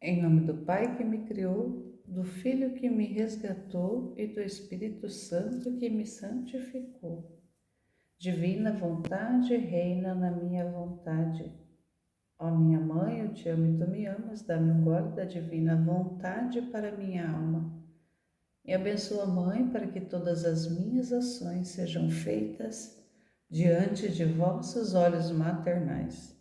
Em nome do Pai que me criou, do Filho que me resgatou e do Espírito Santo que me santificou. Divina vontade reina na minha vontade. Ó minha mãe, eu te amo e tu me amas, dá-me um gole da divina vontade para minha alma. Me abençoa, Mãe, para que todas as minhas ações sejam feitas diante de vossos olhos maternais.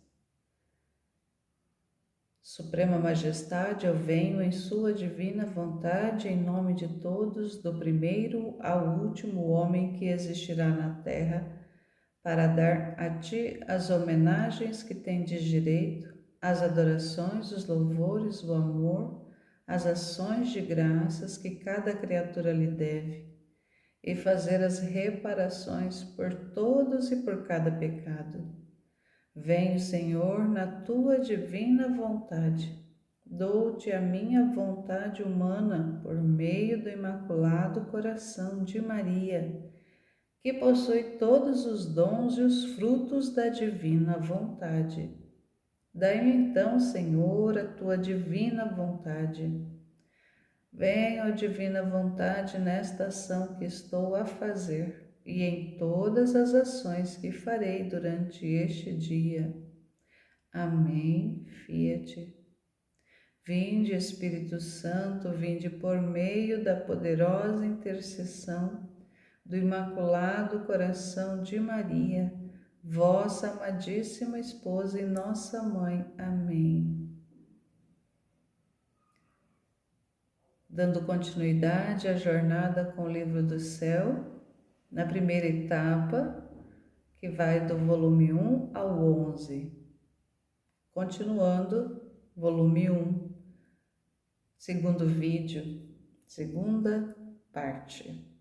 Suprema Majestade, eu venho em sua divina vontade, em nome de todos, do primeiro ao último homem que existirá na terra, para dar a ti as homenagens que tendes direito, as adorações, os louvores, o amor, as ações de graças que cada criatura lhe deve, e fazer as reparações por todos e por cada pecado. Venho, Senhor, na tua divina vontade. Dou-te a minha vontade humana por meio do Imaculado Coração de Maria, que possui todos os dons e os frutos da divina vontade. Dai-me então, Senhor, a tua divina vontade. Venha, ó divina vontade, nesta ação que estou a fazer e em todas as ações que farei durante este dia. Amém. Fiat. Vinde, Espírito Santo, vinde por meio da poderosa intercessão do Imaculado Coração de Maria, vossa amadíssima esposa e nossa mãe. Amém. Dando continuidade à jornada com o Livro do Céu, na primeira etapa, que vai do volume 1 ao 11. Continuando, volume 1, segundo vídeo, segunda parte.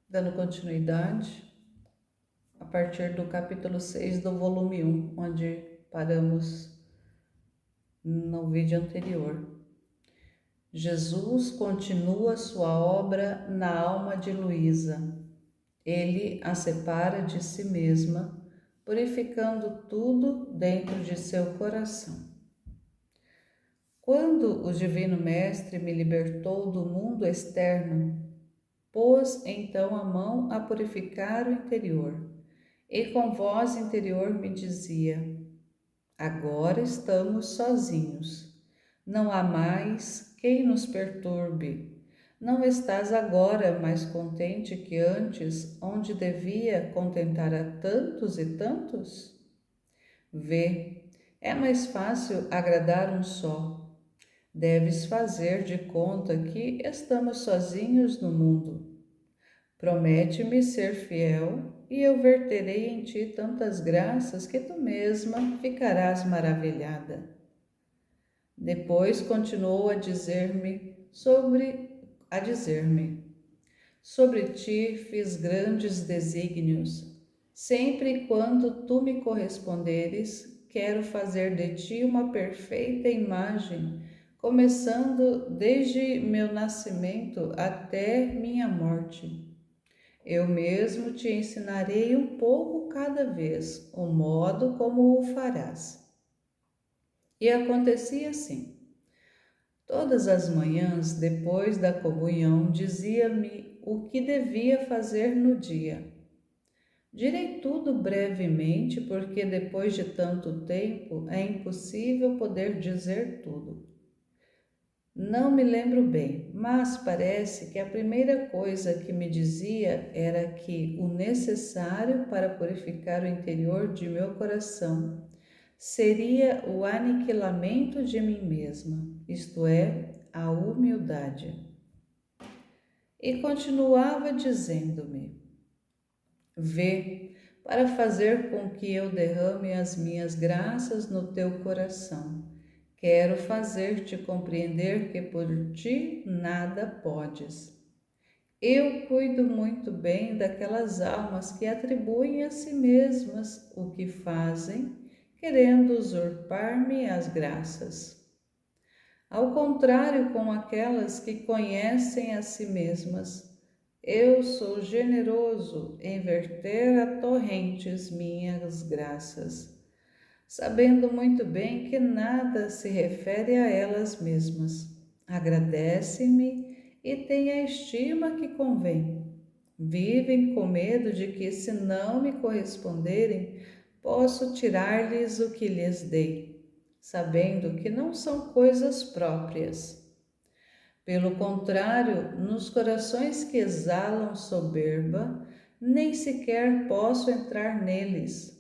Dando continuidade, a partir do capítulo 6 do volume 1, onde paramos no vídeo anterior. Jesus continua sua obra na alma de Luísa. Ele a separa de si mesma, purificando tudo dentro de seu coração. Quando o Divino Mestre me libertou do mundo externo, pôs então a mão a purificar o interior, e com voz interior me dizia: agora estamos sozinhos. Não há mais quem nos perturbe. Não estás agora mais contente que antes, onde devia contentar a tantos e tantos? Vê, é mais fácil agradar um só. Deves fazer de conta que estamos sozinhos no mundo. Promete-me ser fiel e eu verterei em ti tantas graças que tu mesma ficarás maravilhada. Depois continuou a dizer-me, sobre ti fiz grandes desígnios. Sempre e quando tu me corresponderes, quero fazer de ti uma perfeita imagem, começando desde meu nascimento até minha morte. Eu mesmo te ensinarei um pouco cada vez, o modo como o farás. E acontecia assim. Todas as manhãs, depois da comunhão, dizia-me o que devia fazer no dia. Direi tudo brevemente, porque depois de tanto tempo é impossível poder dizer tudo. Não me lembro bem, mas parece que a primeira coisa que me dizia era que o necessário para purificar o interior de meu coração seria o aniquilamento de mim mesma, isto é, a humildade. E continuava dizendo-me: vê, para fazer com que eu derrame as minhas graças no teu coração, quero fazer-te compreender que por ti nada podes. Eu cuido muito bem daquelas almas que atribuem a si mesmas o que fazem, querendo usurpar-me as graças. Ao contrário, com aquelas que conhecem a si mesmas, eu sou generoso em verter a torrentes minhas graças. sabendo muito bem que nada se refere a elas mesmas. Agradecem-me e têm a estima que convém. Vivem com medo de que, se não me corresponderem, posso tirar-lhes o que lhes dei, sabendo que não são coisas próprias. Pelo contrário, nos corações que exalam soberba, nem sequer posso entrar neles,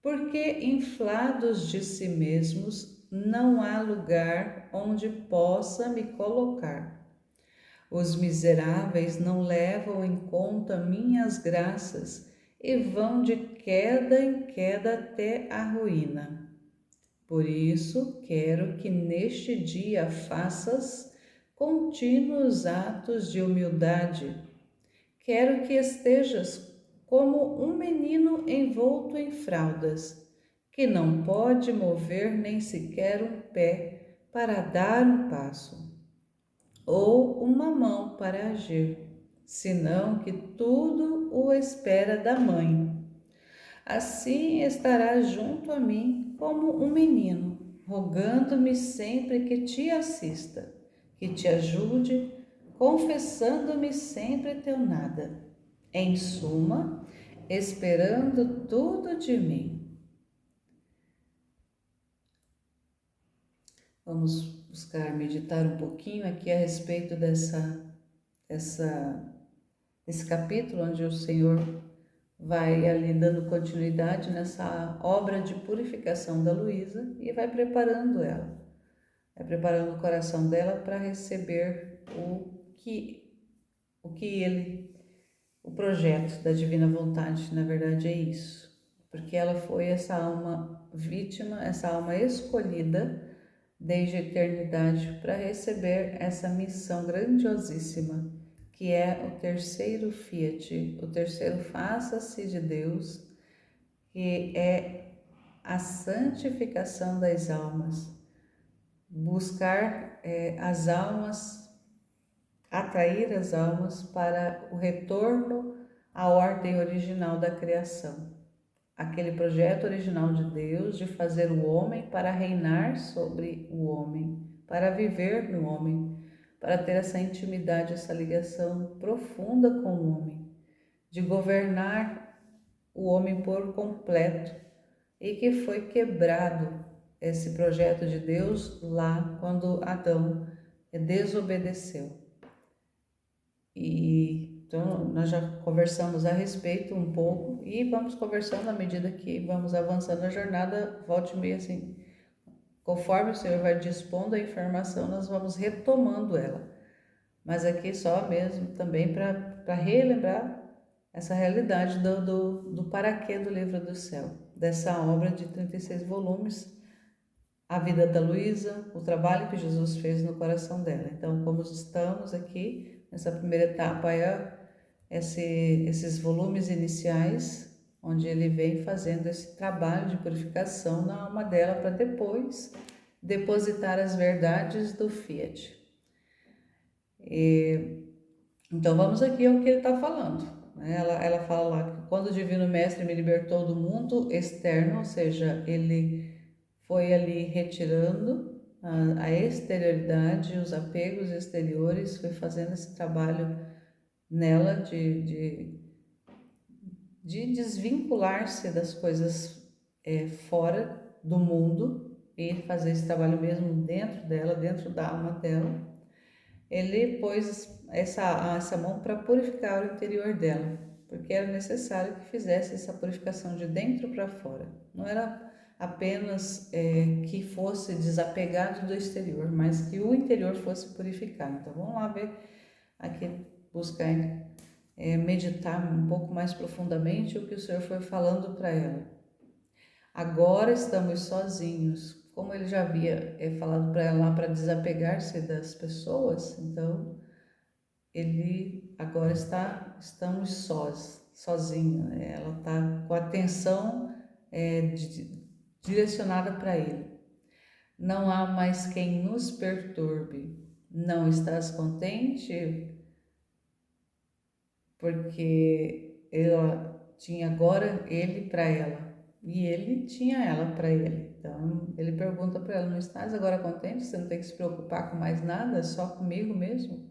porque, inflados de si mesmos, não há lugar onde possa me colocar. Os miseráveis não levam em conta minhas graças e vão de queda em queda até a ruína. Por isso, quero que neste dia faças contínuos atos de humildade. Quero que estejas como um menino envolto em fraldas, que não pode mover nem sequer um pé para dar um passo, ou uma mão para agir, senão que tudo o espera da mãe. Assim estará junto a mim como um menino, rogando-me sempre que te assista, que te ajude, confessando-me sempre teu nada. Em suma, esperando tudo de mim. Vamos buscar meditar um pouquinho aqui a respeito desse capítulo onde o Senhor vai ali dando continuidade nessa obra de purificação da Luísa e vai preparando ela, vai preparando o coração dela para receber o projeto da divina vontade. Na verdade é isso, porque ela foi essa alma vítima, essa alma escolhida desde a eternidade para receber essa missão grandiosíssima, que é o terceiro fiat, o terceiro faça-se de Deus, que é a santificação das almas, buscar as almas, atrair as almas para o retorno à ordem original da criação. Aquele projeto original de Deus de fazer o homem para reinar sobre o homem, para viver no homem, para ter essa intimidade, essa ligação profunda com o homem, de governar o homem por completo, e que foi quebrado esse projeto de Deus lá quando Adão desobedeceu. E então nós já conversamos a respeito um pouco e vamos conversando à medida que vamos avançando na jornada, volte e meia assim, conforme o Senhor vai dispondo a informação, nós vamos retomando ela. Mas aqui só mesmo também para relembrar essa realidade do paraquê do Livro do Céu, dessa obra de 36 volumes, a vida da Luísa, o trabalho que Jesus fez no coração dela. Então, como estamos aqui nessa primeira etapa, esses volumes iniciais, onde ele vem fazendo esse trabalho de purificação na alma dela para depois depositar as verdades do Fiat. Então vamos aqui ao que ele está falando. Ela fala lá que quando o Divino Mestre me libertou do mundo externo, ou seja, ele foi ali retirando a exterioridade, os apegos exteriores, foi fazendo esse trabalho nela de desvincular-se das coisas fora do mundo e fazer esse trabalho mesmo dentro dela, dentro da alma dela. Ele pôs essa mão para purificar o interior dela, porque era necessário que fizesse essa purificação de dentro para fora. Não era apenas que fosse desapegado do exterior, mas que o interior fosse purificado. Então vamos lá ver aqui, buscar meditar um pouco mais profundamente o que o Senhor foi falando para ela. Agora estamos sozinhos. Como ele já havia falado para ela para desapegar-se das pessoas, então ele agora estamos sozinho. Ela está com a atenção direcionada para ele. Não há mais quem nos perturbe. Não estás contente? Porque ela tinha agora ele para ela. e ele tinha ela para ele. Então ele pergunta para ela: não estás agora contente? Você não tem que se preocupar com mais nada, só comigo mesmo?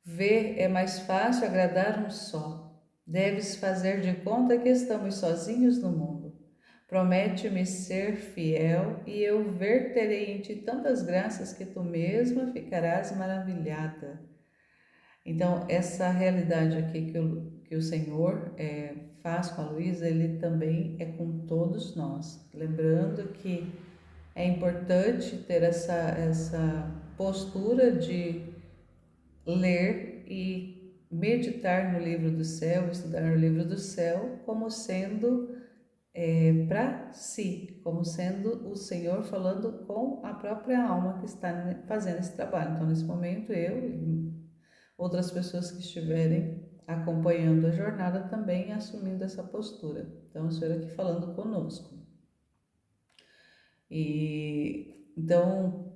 Ver é mais fácil agradar um só. Deves fazer de conta que estamos sozinhos no mundo. Promete-me ser fiel e eu verterei em ti tantas graças que tu mesma ficarás maravilhada. Então, essa realidade aqui que o Senhor faz com a Luísa, ele também é com todos nós. Lembrando que é importante ter essa postura de ler e meditar no livro do céu, estudar no livro do céu, como sendo para si, como sendo o Senhor falando com a própria alma que está fazendo esse trabalho. Então, nesse momento, eu e outras pessoas que estiverem acompanhando a jornada também assumindo essa postura. Então, o Senhor aqui falando conosco. E então,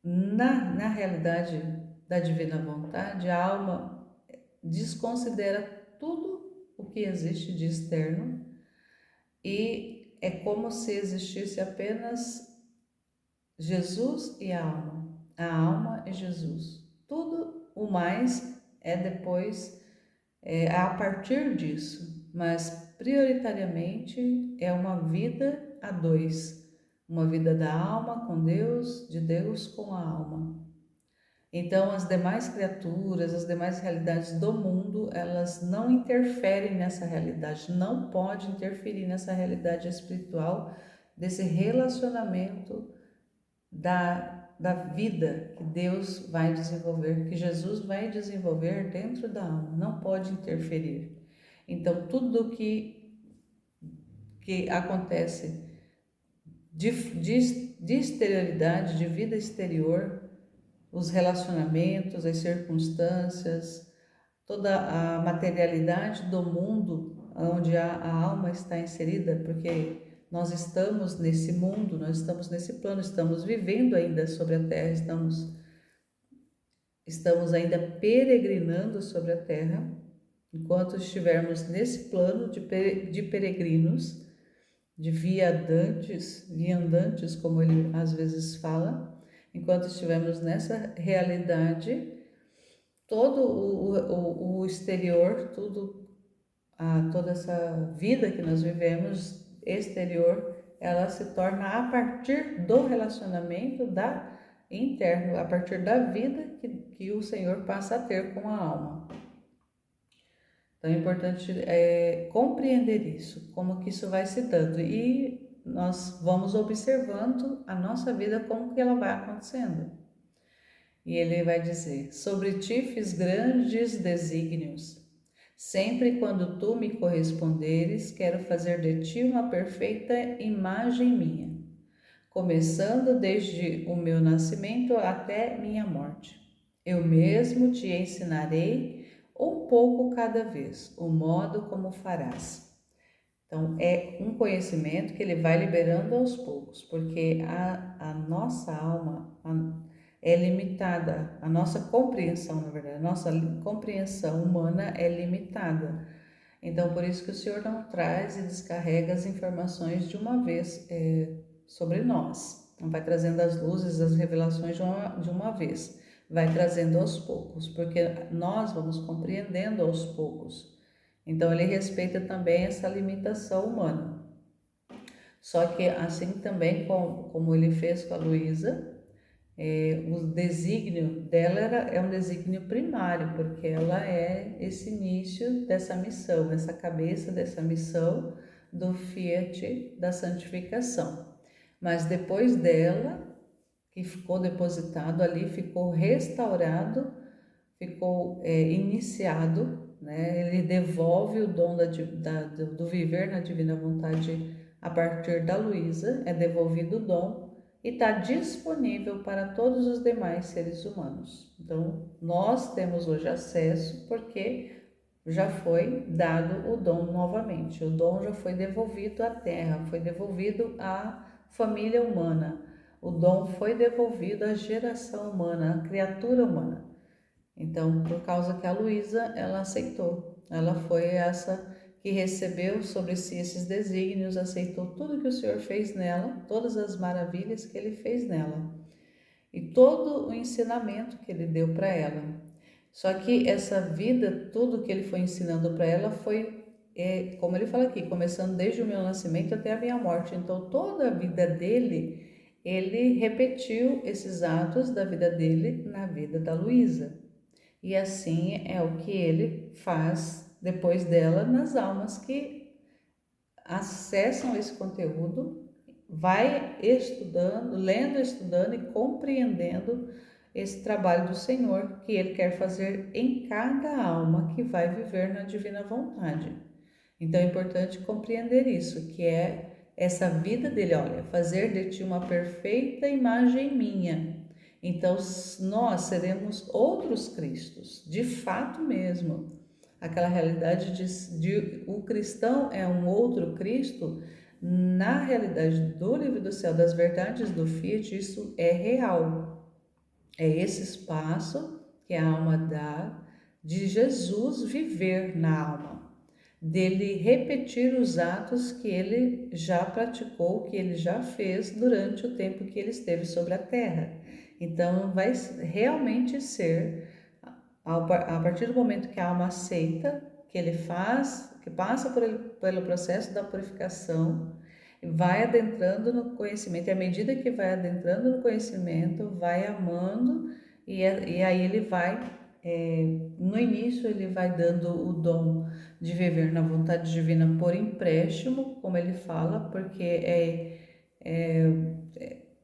na realidade da divina vontade, a alma desconsidera tudo o que existe de externo e é como se existisse apenas Jesus e a alma e Jesus. Tudo o mais é depois, a partir disso, mas prioritariamente é uma vida a dois, uma vida da alma com Deus, de Deus com a alma. Então, as demais criaturas, as demais realidades do mundo, elas não interferem nessa realidade, não pode interferir nessa realidade espiritual, desse relacionamento da vida que Deus vai desenvolver, que Jesus vai desenvolver dentro da alma, não pode interferir. Então, tudo que acontece de exterioridade, de vida exterior, os relacionamentos, as circunstâncias, toda a materialidade do mundo onde a alma está inserida, porque nós estamos nesse mundo, nós estamos nesse plano, estamos vivendo ainda sobre a terra, estamos ainda peregrinando sobre a terra, enquanto estivermos nesse plano de peregrinos, de viandantes, como ele às vezes fala, enquanto estivermos nessa realidade, todo o exterior, toda essa vida que nós vivemos exterior, ela se torna a partir do relacionamento interno, a partir da vida que o Senhor passa a ter com a alma. Então é importante compreender isso, como que isso vai se dando, e nós vamos observando a nossa vida, como que ela vai acontecendo. E ele vai dizer: sobre ti fiz grandes desígnios. Sempre quando tu me corresponderes, quero fazer de ti uma perfeita imagem minha, começando desde o meu nascimento até minha morte. Eu mesmo te ensinarei um pouco cada vez, o modo como farás. Então, é um conhecimento que ele vai liberando aos poucos, porque a nossa alma é limitada, a nossa compreensão, na verdade, a nossa compreensão humana é limitada. Então, por isso que o Senhor não traz e descarrega as informações de uma vez sobre nós. Não vai trazendo as luzes, as revelações de uma vez. Vai trazendo aos poucos, porque nós vamos compreendendo aos poucos. Então, ele respeita também essa limitação humana. Só que, assim também como ele fez com a Luísa, o desígnio dela é um desígnio primário, porque ela é esse início dessa missão, essa cabeça dessa missão do Fiat da santificação. Mas depois dela, que ficou depositado ali, ficou restaurado, ficou iniciado, né? Ele devolve o dom do viver na divina vontade a partir da Luísa, é devolvido o dom e está disponível para todos os demais seres humanos. Então, nós temos hoje acesso porque já foi dado o dom novamente, o dom já foi devolvido à Terra, foi devolvido à família humana, o dom foi devolvido à geração humana, à criatura humana. Então, por causa que a Luísa, ela aceitou, ela foi essa que recebeu sobre si esses desígnios, aceitou tudo que o Senhor fez nela, todas as maravilhas que ele fez nela e todo o ensinamento que ele deu para ela. Só que essa vida, tudo que ele foi ensinando para ela foi, como ele fala aqui, começando desde o meu nascimento até a minha morte. Então, toda a vida dele, ele repetiu esses atos da vida dele na vida da Luísa. E assim é o que ele faz depois dela nas almas que acessam esse conteúdo, vai estudando, lendo, estudando e compreendendo esse trabalho do Senhor que ele quer fazer em cada alma que vai viver na divina vontade. Então é importante compreender isso, que é essa vida dele, olha, fazer de ti uma perfeita imagem minha. Então nós seremos outros Cristos, de fato mesmo. Aquela realidade de o cristão é um outro Cristo, na realidade do livro do céu, das verdades do Fiat, isso é real. É esse espaço que a alma dá de Jesus viver na alma, dele repetir os atos que ele já praticou, que ele já fez durante o tempo que ele esteve sobre a terra. Então, vai realmente ser, a partir do momento que a alma aceita, que ele faz, que passa pelo processo da purificação, vai adentrando no conhecimento, e à medida que vai adentrando no conhecimento, vai amando, e aí ele vai, no início ele vai dando o dom de viver na vontade divina por empréstimo, como ele fala, porque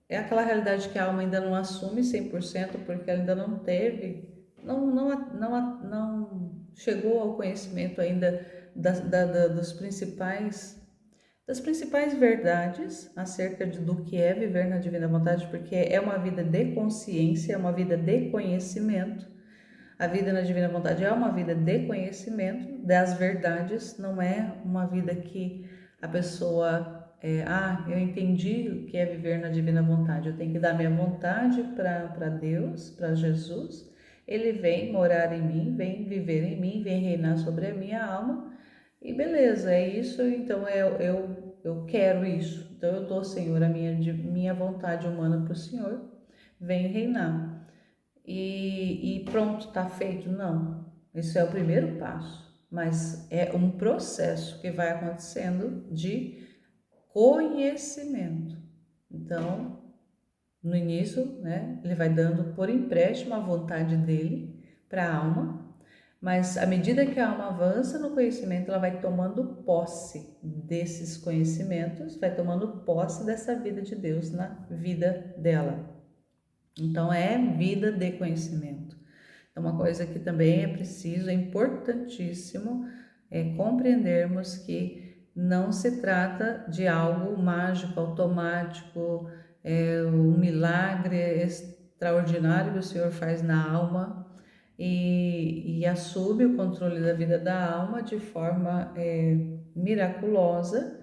é aquela realidade que a alma ainda não assume 100%, porque ela ainda não teve, não chegou ao conhecimento ainda dos das principais verdades acerca do que é viver na divina vontade, porque é uma vida de consciência, é uma vida de conhecimento. A vida na divina vontade é uma vida de conhecimento das verdades, não é uma vida que a pessoa eu entendi o que é viver na divina vontade, eu tenho que dar minha vontade para Deus, para Jesus, ele vem morar em mim, vem viver em mim, vem reinar sobre a minha alma, e beleza, é isso, então eu quero isso, então eu dou, Senhor, a minha vontade humana para o Senhor, vem reinar. E pronto, está feito? Não. Isso é o primeiro passo, mas é um processo que vai acontecendo de conhecimento. Então, no início, né, ele vai dando por empréstimo a vontade dele para a alma, mas à medida que a alma avança no conhecimento, ela vai tomando posse desses conhecimentos, vai tomando posse dessa vida de Deus na vida dela. Então, é vida de conhecimento. É uma coisa que também é preciso, é importantíssimo compreendermos que não se trata de algo mágico, automático, um milagre extraordinário que o Senhor faz na alma e assume o controle da vida da alma de forma miraculosa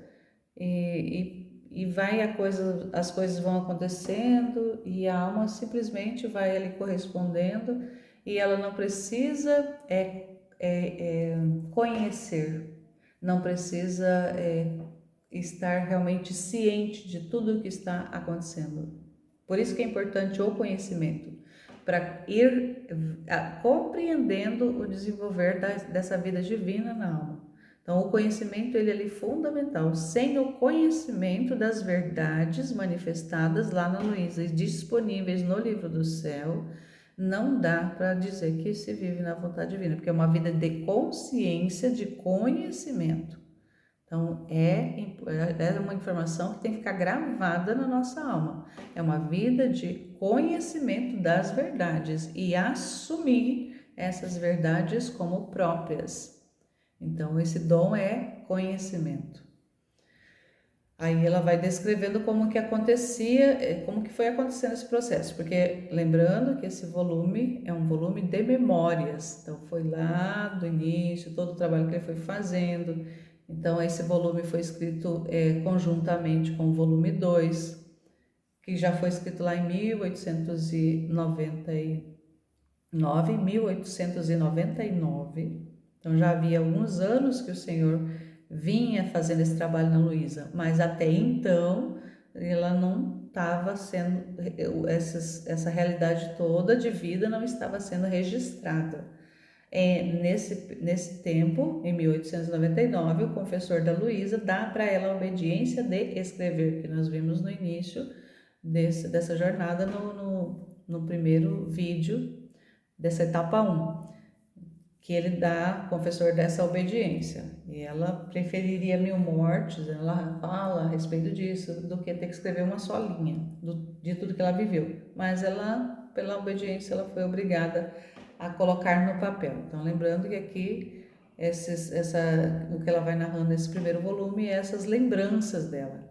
e vai as coisas vão acontecendo e a alma simplesmente vai ali correspondendo e ela não precisa conhecer, não precisa estar realmente ciente de tudo o que está acontecendo. Por isso que é importante o conhecimento, para ir compreendendo o desenvolver dessa vida divina na alma. Então, o conhecimento ele é fundamental. Sem o conhecimento das verdades manifestadas lá na Luísa e disponíveis no livro do céu, não dá para dizer que se vive na vontade divina, porque é uma vida de consciência, de conhecimento. Então, é uma informação que tem que ficar gravada na nossa alma. É uma vida de conhecimento das verdades e assumir essas verdades como próprias. Então, esse dom é conhecimento. Aí ela vai descrevendo como que acontecia, como que foi acontecendo esse processo, porque lembrando que esse volume é um volume de memórias, então foi lá do início, todo o trabalho que ele foi fazendo, então esse volume foi escrito conjuntamente com o volume 2, que já foi escrito lá em 1899, então já havia alguns anos que o Senhor vinha fazendo esse trabalho na Luísa, mas até então ela não estava sendo, essa realidade toda de vida não estava sendo registrada. Nesse tempo, em 1899, o confessor da Luísa dá para ela a obediência de escrever, que nós vimos no início dessa jornada no primeiro vídeo dessa etapa 1, que ele dá, o confessor dessa obediência. E ela preferiria 1000 mortes, ela fala a respeito disso, do que ter que escrever uma só linha de tudo que ela viveu. Mas ela, pela obediência, ela foi obrigada a colocar no papel. Então, lembrando que aqui, o que ela vai narrando nesse primeiro volume é essas lembranças dela.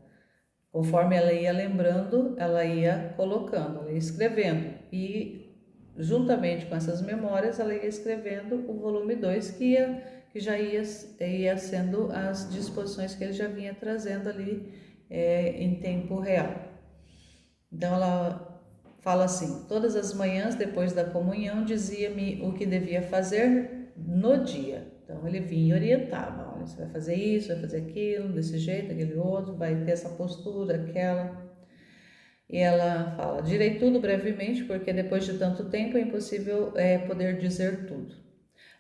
Conforme ela ia lembrando, ela ia colocando, ela ia escrevendo. E, juntamente com essas memórias, ela ia escrevendo o volume 2, que já ia sendo as disposições que ele já vinha trazendo ali em tempo real. Então, ela fala assim: todas as manhãs, depois da comunhão, dizia-me o que devia fazer no dia. Então, ele vinha e orientava: olha, você vai fazer isso, vai fazer aquilo, desse jeito, aquele outro, vai ter essa postura, aquela. E ela fala: direi tudo brevemente, porque depois de tanto tempo é impossível poder dizer tudo.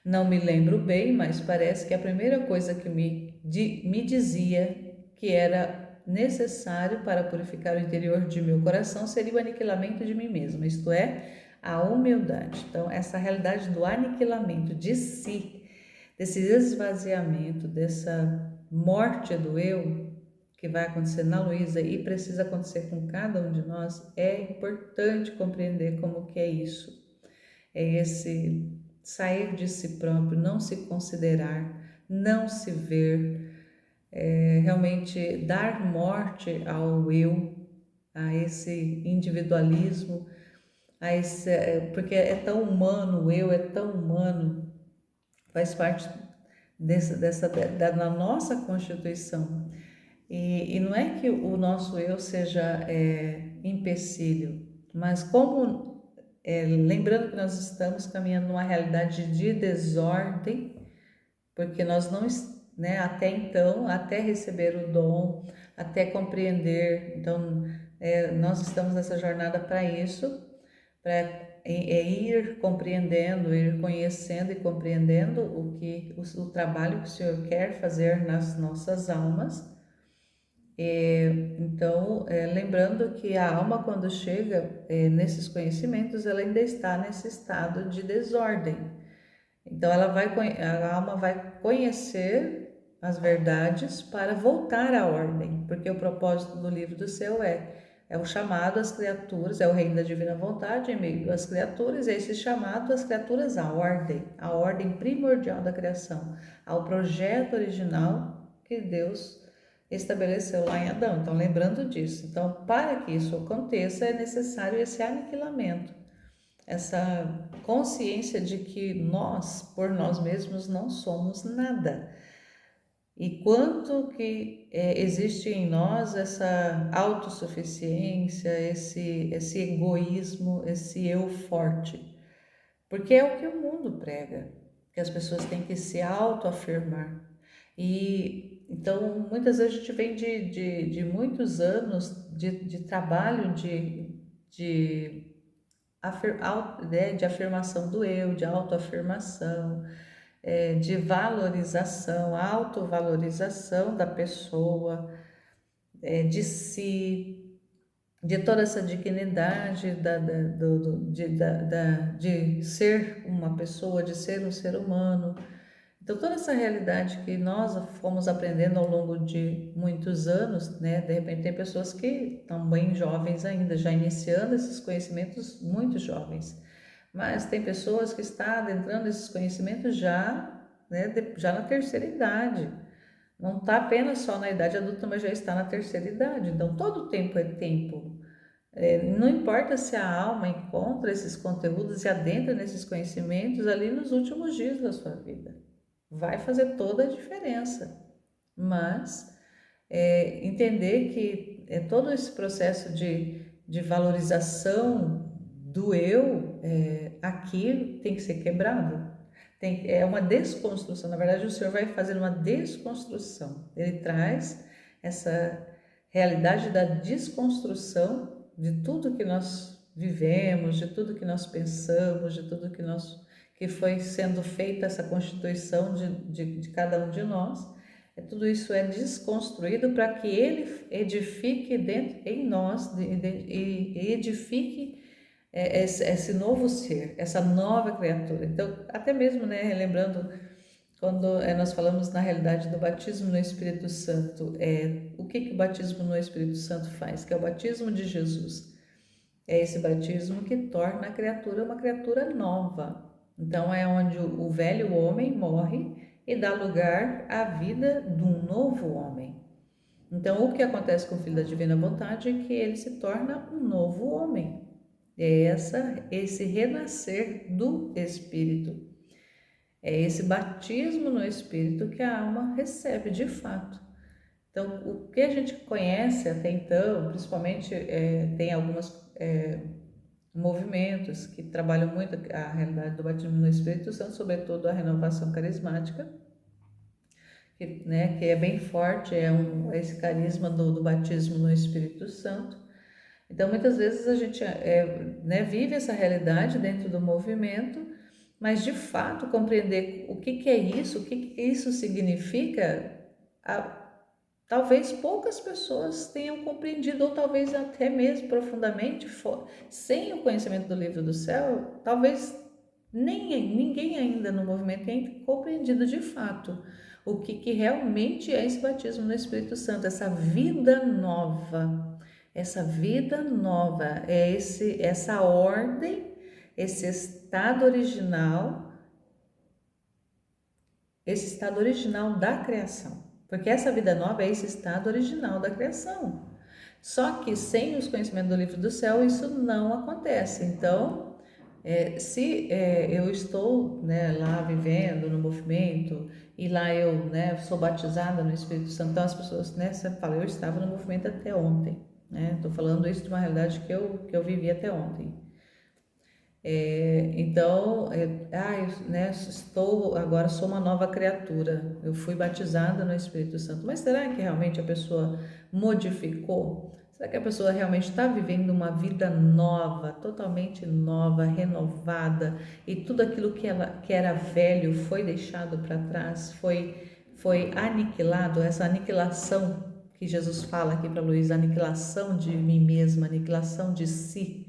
Não me lembro bem, mas parece que a primeira coisa que me dizia que era necessário para purificar o interior de meu coração seria o aniquilamento de mim mesma, isto é, a humildade. Então, essa realidade do aniquilamento de si, desse esvaziamento, dessa morte do eu, que vai acontecer na Luísa e precisa acontecer com cada um de nós, é importante compreender como que é isso. É esse sair de si próprio, não se considerar, não se ver, realmente dar morte ao eu, a esse individualismo, porque é tão humano, o eu é tão humano, faz parte da nossa constituição. E não é que o nosso eu seja empecilho, mas lembrando que nós estamos caminhando numa realidade de desordem, porque nós não, né, até então, até receber o dom, até compreender, então nós estamos nessa jornada para isso, para ir compreendendo, ir conhecendo e compreendendo o trabalho que o Senhor quer fazer nas nossas almas. Então, lembrando que a alma, quando chega nesses conhecimentos, ela ainda está nesse estado de desordem. Então, a alma vai conhecer as verdades para voltar à ordem, porque o propósito do livro do céu é o chamado às criaturas, é o reino da divina vontade em meio às criaturas, é esse chamado às criaturas à a ordem primordial da criação, ao projeto original que Deus estabeleceu lá em Adão. Então, lembrando disso. Então, para que isso aconteça, é necessário esse aniquilamento, essa consciência de que nós, por nós mesmos, não somos nada. E quanto que existe em nós essa autossuficiência, esse egoísmo, esse eu forte. Porque é o que o mundo prega, que as pessoas têm que se autoafirmar. E então, muitas vezes a gente vem de muitos anos de trabalho de afirmação do eu, de autoafirmação, de valorização, autovalorização da pessoa, de si, de toda essa dignidade de ser uma pessoa, de ser um ser humano. Então, toda essa realidade que nós fomos aprendendo ao longo de muitos anos, né? De repente, tem pessoas que estão bem jovens ainda, já iniciando esses conhecimentos muito jovens. Mas tem pessoas que estão adentrando esses conhecimentos já, né? Já na terceira idade. Não está apenas só na idade adulta, mas já está na terceira idade. Então, todo tempo é tempo. Não importa se a alma encontra esses conteúdos e adentra nesses conhecimentos ali nos últimos dias da sua vida. Vai fazer toda a diferença, mas entender que todo esse processo de valorização do eu aqui tem que ser quebrado. É uma desconstrução. Na verdade, o Senhor vai fazer uma desconstrução. Ele traz essa realidade da desconstrução de tudo que nós vivemos, de tudo que nós pensamos, de tudo que foi sendo feita essa constituição de cada um de nós. Tudo isso é desconstruído para que Ele edifique dentro em nós e edifique esse novo ser, essa nova criatura. Então, até mesmo, né, lembrando quando nós falamos na realidade do batismo no Espírito Santo, o que o batismo no Espírito Santo faz? Que é o batismo de Jesus. É esse batismo que torna a criatura uma criatura nova. Então, é onde o velho homem morre e dá lugar à vida de um novo homem. Então, o que acontece com o Filho da Divina Vontade é que ele se torna um novo homem. É esse renascer do Espírito. É esse batismo no Espírito que a alma recebe de fato. Então, o que a gente conhece até então, principalmente tem alguns movimentos que trabalham muito a realidade do batismo no Espírito Santo, sobretudo a renovação carismática, que é bem forte, esse carisma do batismo no Espírito Santo. Então, muitas vezes a gente vive essa realidade dentro do movimento, mas de fato compreender o que é isso, o que isso significa, talvez poucas pessoas tenham compreendido, ou talvez até mesmo profundamente, sem o conhecimento do livro do céu, talvez ninguém ainda no movimento tenha compreendido de fato o que realmente é esse batismo no Espírito Santo, essa vida nova. Essa vida nova é essa ordem, esse estado original da criação. Porque essa vida nova é esse estado original da criação. Só que sem os conhecimentos do livro do céu, isso não acontece. Então, se eu estou lá vivendo no movimento e lá eu sou batizada no Espírito Santo, então as pessoas sempre falam, eu estava no movimento até ontem. Estou falando isso de uma realidade que eu vivi até ontem. Então, agora sou uma nova criatura. Eu fui batizada no Espírito Santo. Mas será que realmente a pessoa modificou? Será que a pessoa realmente está vivendo uma vida nova, totalmente nova, renovada, e tudo aquilo que era velho foi deixado para trás, foi aniquilado? Essa aniquilação que Jesus fala aqui para Luiz, aniquilação de mim mesma, aniquilação de si,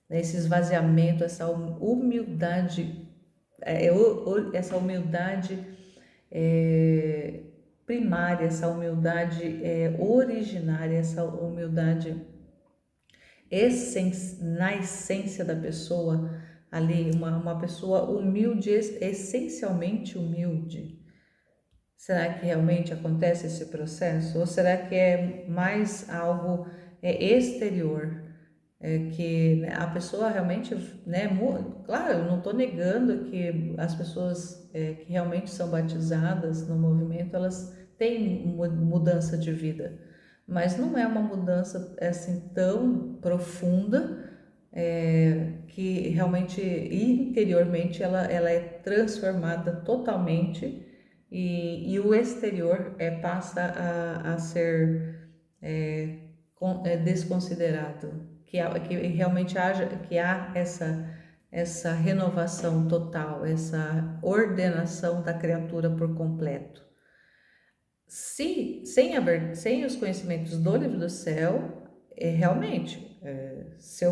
esse esvaziamento, essa humildade, essa humildade primária, essa humildade originária, essa humildade na essência da pessoa, ali, uma pessoa humilde, essencialmente humilde. Será que realmente acontece esse processo? Ou será que é mais algo exterior? Que a pessoa realmente, claro, eu não estou negando que as pessoas que realmente são batizadas no movimento, elas têm mudança de vida, mas não é uma mudança assim tão profunda, que realmente interiormente ela é transformada totalmente e o exterior passa a ser desconsiderado, que realmente há essa renovação total, essa ordenação da criatura por completo. Sem os conhecimentos do livro do céu, realmente, se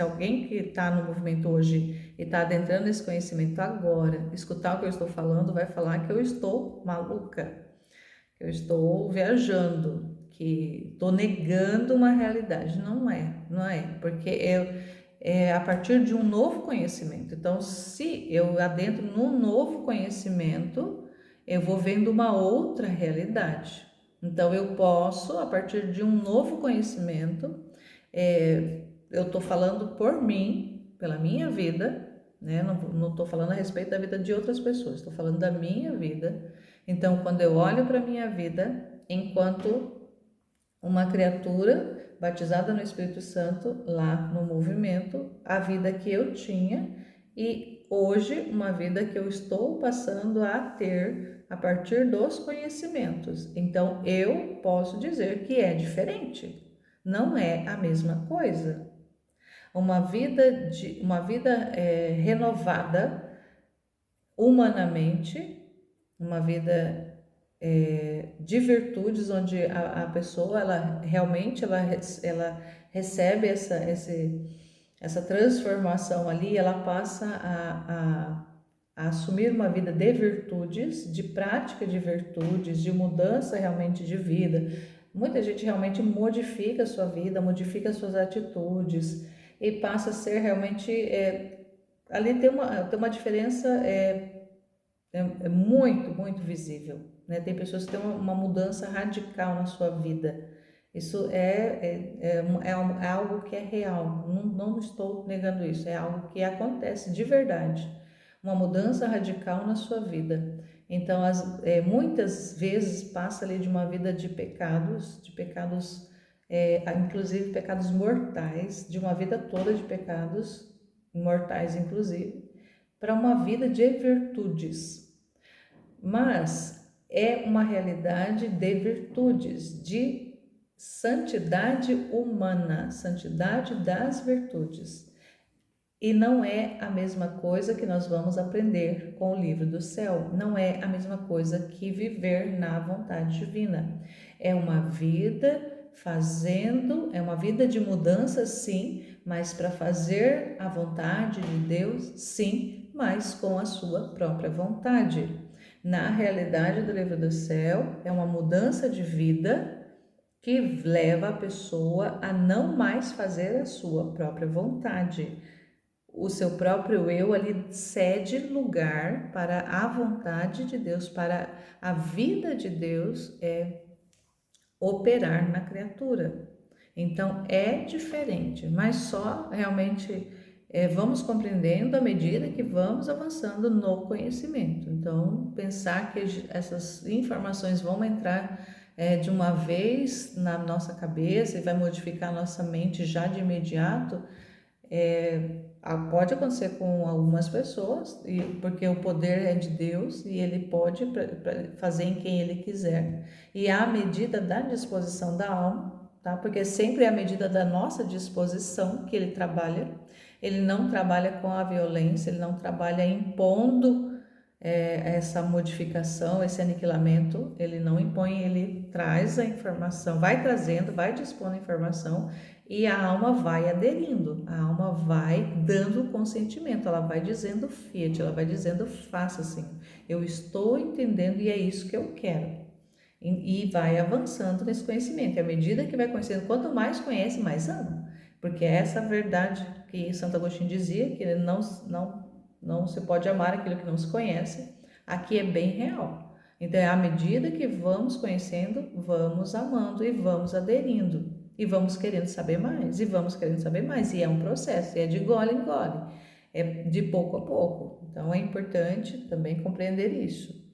alguém que está no movimento hoje e está adentrando esse conhecimento agora, escutar o que eu estou falando, vai falar que eu estou maluca, que eu estou viajando, que estou negando uma realidade. Não é, porque é a partir de um novo conhecimento. Então, se eu adentro num novo conhecimento, eu vou vendo uma outra realidade. Então, eu posso, a partir de um novo conhecimento, eu estou falando por mim, pela minha vida, não estou falando a respeito da vida de outras pessoas, estou falando da minha vida. Então, quando eu olho para a minha vida, enquanto uma criatura batizada no Espírito Santo, lá no movimento, a vida que eu tinha e hoje uma vida que eu estou passando a ter a partir dos conhecimentos. Então eu posso dizer que é diferente, não é a mesma coisa. Uma vida renovada humanamente, uma vida de virtudes, onde a pessoa ela realmente ela recebe essa transformação ali, ela passa a assumir uma vida de virtudes, de prática de virtudes, de mudança realmente de vida. Muita gente realmente modifica a sua vida, modifica as suas atitudes e passa a ser realmente ali tem uma diferença muito visível, né? Tem pessoas que têm uma mudança radical na sua vida. Isso é algo que é real, não estou negando isso, é algo que acontece de verdade, uma mudança radical na sua vida. Então, muitas vezes passa ali de uma vida de pecados, inclusive pecados mortais, de uma vida toda de pecados mortais, inclusive, para uma vida de virtudes. Mas é uma realidade de virtudes, de santidade humana, santidade das virtudes. E não é a mesma coisa que nós vamos aprender com o livro do céu, não é a mesma coisa que viver na vontade divina. É uma vida é uma vida de mudança, sim, mas para fazer a vontade de Deus, sim, mas com a sua própria vontade. Na realidade do livro do céu, é uma mudança de vida que leva a pessoa a não mais fazer a sua própria vontade. O seu próprio eu ali cede lugar para a vontade de Deus, para a vida de Deus operar na criatura. Então é diferente, mas só realmente vamos compreendendo à medida que vamos avançando no conhecimento. Então, pensar que essas informações vão entrar de uma vez na nossa cabeça e vai modificar a nossa mente já de imediato, pode acontecer com algumas pessoas, porque o poder é de Deus e Ele pode fazer em quem Ele quiser. E à medida da disposição da alma, tá? Porque sempre é à medida da nossa disposição que Ele trabalha. Ele não trabalha com a violência, Ele não trabalha impondo essa modificação, esse aniquilamento. Ele não impõe, Ele traz a informação, vai trazendo, vai dispondo a informação e a alma vai aderindo, a alma vai dando consentimento, ela vai dizendo fiat, ela vai dizendo faça assim, eu estou entendendo e é isso que eu quero. E vai avançando nesse conhecimento, e à medida que vai conhecendo, quanto mais conhece, mais ama, porque é essa verdade que Santo Agostinho dizia, que não se pode amar aquilo que não se conhece, aqui é bem real. Então, à medida que vamos conhecendo, vamos amando e vamos aderindo. E vamos querendo saber mais, e vamos querendo saber mais. E é um processo, é de gole em gole, é de pouco a pouco. Então, é importante também compreender isso.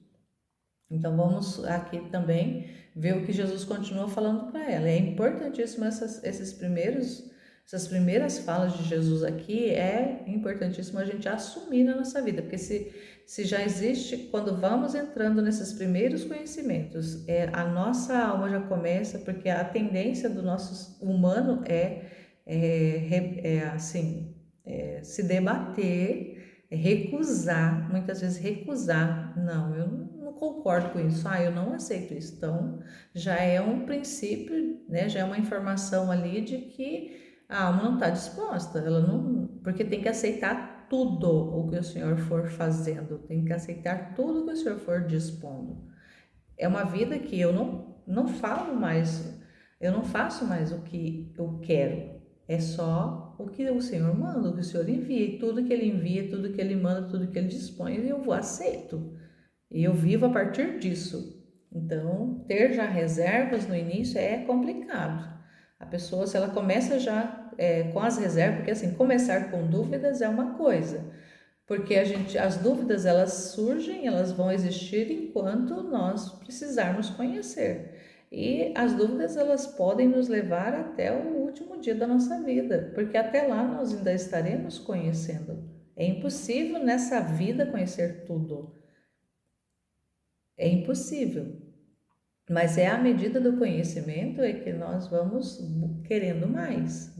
Então, vamos aqui também ver o que Jesus continua falando para ela. É importantíssimo essas primeiras falas de Jesus aqui, é importantíssimo a gente assumir na nossa vida, porque se já existe, quando vamos entrando nesses primeiros conhecimentos, a nossa alma já começa, porque a tendência do nosso humano se debater, recusar, muitas vezes recusar, não, eu não concordo com isso, eu não aceito isso. Então, já é um princípio, né, já é uma informação ali de que a alma não está disposta, ela não, porque tem que aceitar tudo o que o Senhor for fazendo, tem que aceitar tudo que o Senhor for dispondo. É uma vida que eu não falo mais, eu não faço mais o que eu quero, é só o que o Senhor manda, o que o Senhor envia, e tudo que Ele envia, tudo que Ele manda, tudo que Ele dispõe, eu aceito, e eu vivo a partir disso. Então, ter já reservas no início é complicado. A pessoa, se ela começa já com as reservas, porque assim, começar com dúvidas é uma coisa, porque as dúvidas elas surgem, elas vão existir enquanto nós precisarmos conhecer. E as dúvidas elas podem nos levar até o último dia da nossa vida, porque até lá nós ainda estaremos conhecendo. É impossível nessa vida conhecer tudo. É impossível. Mas é à medida do conhecimento é que nós vamos querendo mais.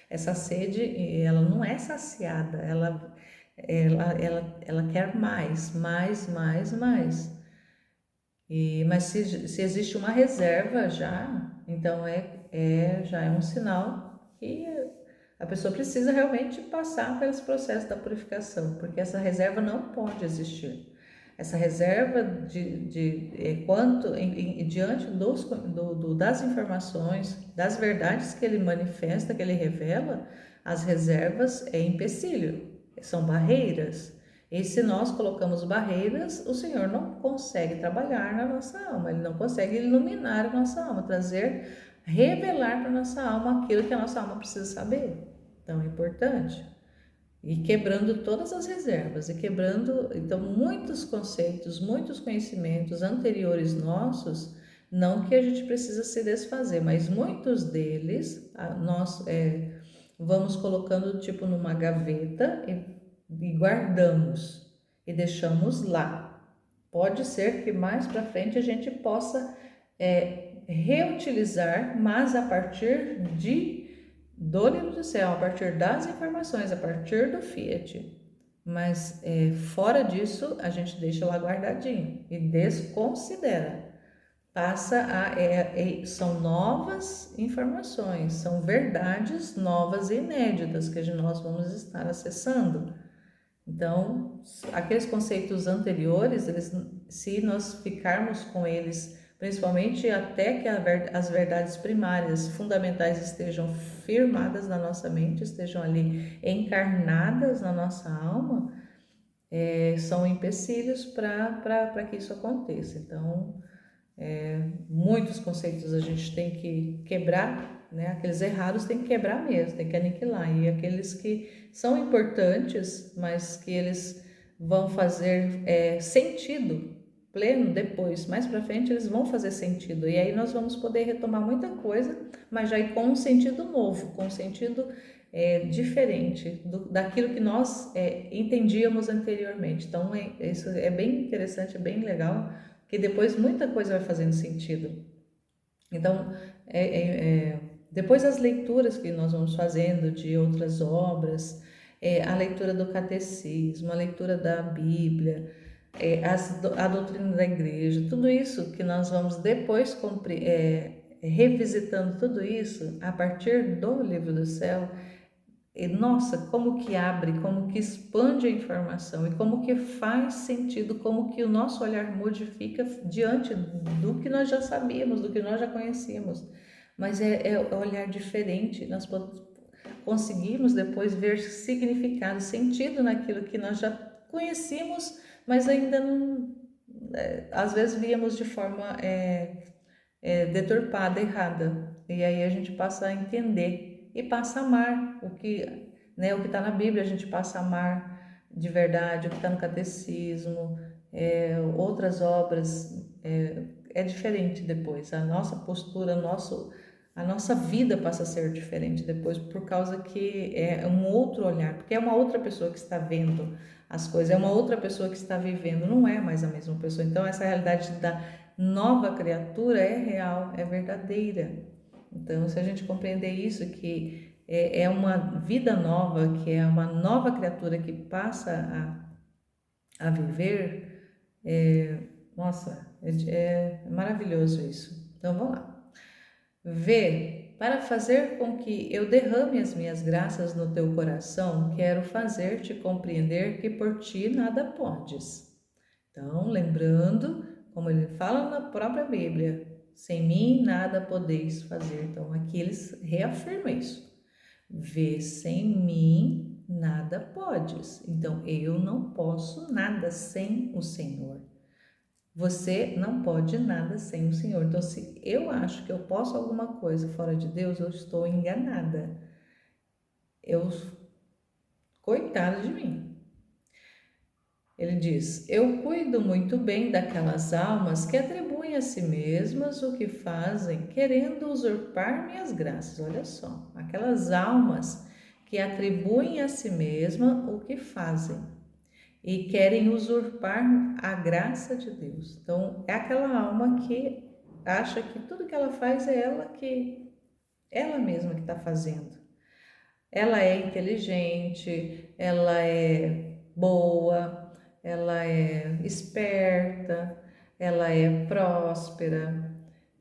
Essa sede, ela não é saciada, ela quer mais, mais, mais, mais. Mas se existe uma reserva já, então já é um sinal que a pessoa precisa realmente passar pelos processos da purificação, porque essa reserva não pode existir. Essa reserva diante das informações, das verdades que ele manifesta, que ele revela, as reservas é empecilho, são barreiras. E se nós colocamos barreiras, o Senhor não consegue trabalhar na nossa alma, Ele não consegue iluminar a nossa alma, revelar para a nossa alma aquilo que a nossa alma precisa saber. Então é importante. E quebrando todas as reservas, então, muitos conceitos, muitos conhecimentos anteriores nossos, não que a gente precisa se desfazer, mas muitos deles nós vamos colocando tipo numa gaveta e guardamos e deixamos lá. Pode ser que mais para frente a gente possa reutilizar, mas a partir do livro do céu, a partir das informações, a partir do Fiat. Mas fora disso, a gente deixa lá guardadinho e desconsidera. São novas informações, são verdades novas e inéditas que nós vamos estar acessando. Então, aqueles conceitos anteriores, se nós ficarmos com eles, principalmente até que as verdades primárias, fundamentais estejam firmadas na nossa mente, estejam ali encarnadas na nossa alma, são empecilhos para que isso aconteça. Então, muitos conceitos a gente tem que quebrar, né? Aqueles errados tem que quebrar mesmo, tem que aniquilar. E aqueles que são importantes, mas que eles vão fazer sentido pleno depois, mais para frente eles vão fazer sentido. E aí nós vamos poder retomar muita coisa, mas já com um sentido novo, com um sentido diferente daquilo que nós entendíamos anteriormente. Então, isso é bem interessante, é bem legal, que depois muita coisa vai fazendo sentido. Então, depois das leituras que nós vamos fazendo de outras obras, a leitura do catecismo, a leitura da Bíblia, a doutrina da igreja, tudo isso que nós vamos depois revisitando tudo isso a partir do livro do céu. E nossa, como que abre, como que expande a informação e como que faz sentido, como que o nosso olhar modifica diante do que nós já sabíamos, do que nós já conhecíamos. Mas é olhar diferente, nós conseguimos depois ver significado, sentido naquilo que nós já conhecíamos, mas ainda não, às vezes víamos de forma deturpada, errada. E aí a gente passa a entender e passa a amar o que está na Bíblia, a gente passa a amar de verdade, o que está no catecismo, outras obras, é diferente depois. A nossa postura, a nossa vida passa a ser diferente depois, por causa que é um outro olhar, porque é uma outra pessoa que está vendo as coisas, é uma outra pessoa que está vivendo, não é mais a mesma pessoa. Então, essa realidade da nova criatura é real, é verdadeira. Então, se a gente compreender isso, que é uma vida nova, que é uma nova criatura que passa a viver, nossa, é maravilhoso isso. Então, vamos lá. Vê, para fazer com que eu derrame as minhas graças no teu coração, quero fazer-te compreender que por ti nada podes. Então, lembrando, como ele fala na própria Bíblia, sem mim nada podeis fazer. Então, aqui eles reafirmam isso. Vê, sem mim nada podes. Então, eu não posso nada sem o Senhor. Você não pode nada sem o Senhor. Então, se eu acho que eu posso alguma coisa fora de Deus, eu estou enganada. Coitado de mim. Ele diz: eu cuido muito bem daquelas almas que atribuem a si mesmas o que fazem, querendo usurpar minhas graças. Olha só, aquelas almas que atribuem a si mesma o que fazem e querem usurpar a graça de Deus. Então, é aquela alma que acha que tudo que ela faz é ela mesma que está fazendo. Ela é inteligente, ela é boa, ela é esperta, ela é próspera,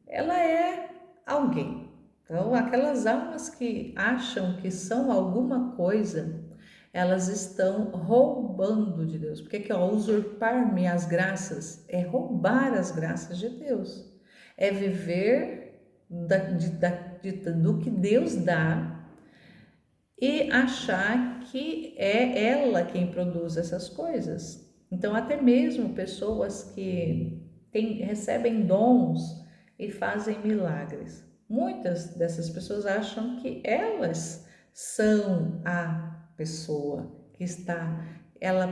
ela é alguém. Então, aquelas almas que acham que são alguma coisa, elas estão roubando de Deus. Porque usurpar-me as graças é roubar as graças de Deus. É viver do que Deus dá e achar que é ela quem produz essas coisas. Então, até mesmo pessoas que recebem dons e fazem milagres, muitas dessas pessoas acham que elas são a pessoa que está,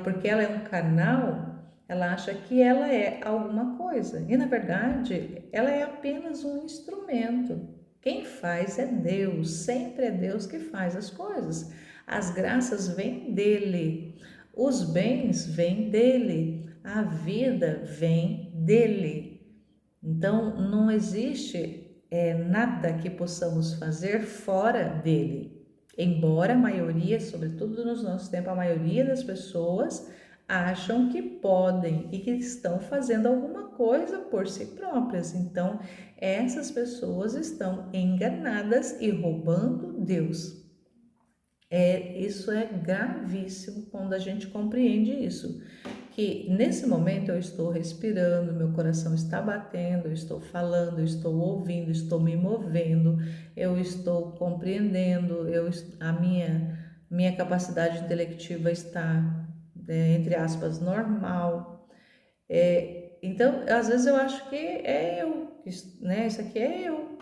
porque ela é um canal, ela acha que ela é alguma coisa, e na verdade ela é apenas um instrumento. Quem faz é Deus, sempre é Deus que faz as coisas. As graças vêm dele, os bens vêm dele, a vida vem dele. Então não existe nada que possamos fazer fora dele. Embora a maioria, sobretudo nos nossos tempos, a maioria das pessoas acham que podem e que estão fazendo alguma coisa por si próprias. Então, essas pessoas estão enganadas e roubando Deus. Isso é gravíssimo quando a gente compreende isso. Que nesse momento eu estou respirando, meu coração está batendo, eu estou falando, eu estou ouvindo, estou me movendo, eu estou compreendendo, a minha capacidade intelectiva está, entre aspas, normal. Então, às vezes eu acho que é eu, né? Isso aqui é eu,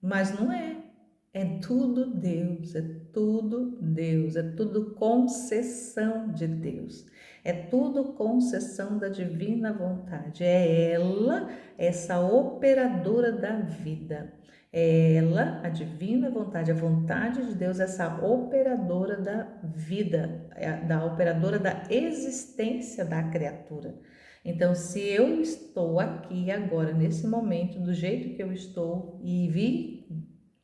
mas não é. É tudo Deus, é tudo Deus, é tudo concessão de Deus, é tudo concessão da divina vontade. É ela, essa operadora da vida. É ela, a divina vontade, a vontade de Deus, essa operadora da vida, da operadora da existência da criatura. Então, se eu estou aqui agora, nesse momento, do jeito que eu estou e vi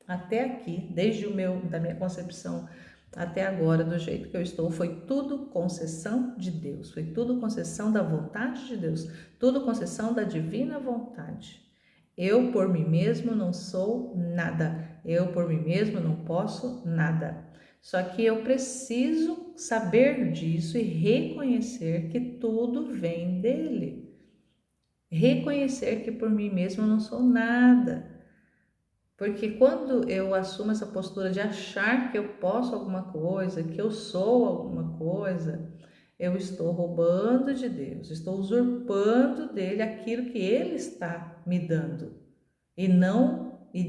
até aqui, desde da minha concepção até agora, do jeito que eu estou, foi tudo concessão de Deus, foi tudo concessão da vontade de Deus, tudo concessão da divina vontade. Eu por mim mesmo não sou nada, eu por mim mesmo não posso nada. Só que eu preciso saber disso e reconhecer que tudo vem dele. Reconhecer que por mim mesmo eu não sou nada. Porque quando eu assumo essa postura de achar que eu posso alguma coisa, que eu sou alguma coisa, eu estou roubando de Deus, estou usurpando dele aquilo que ele está me dando. E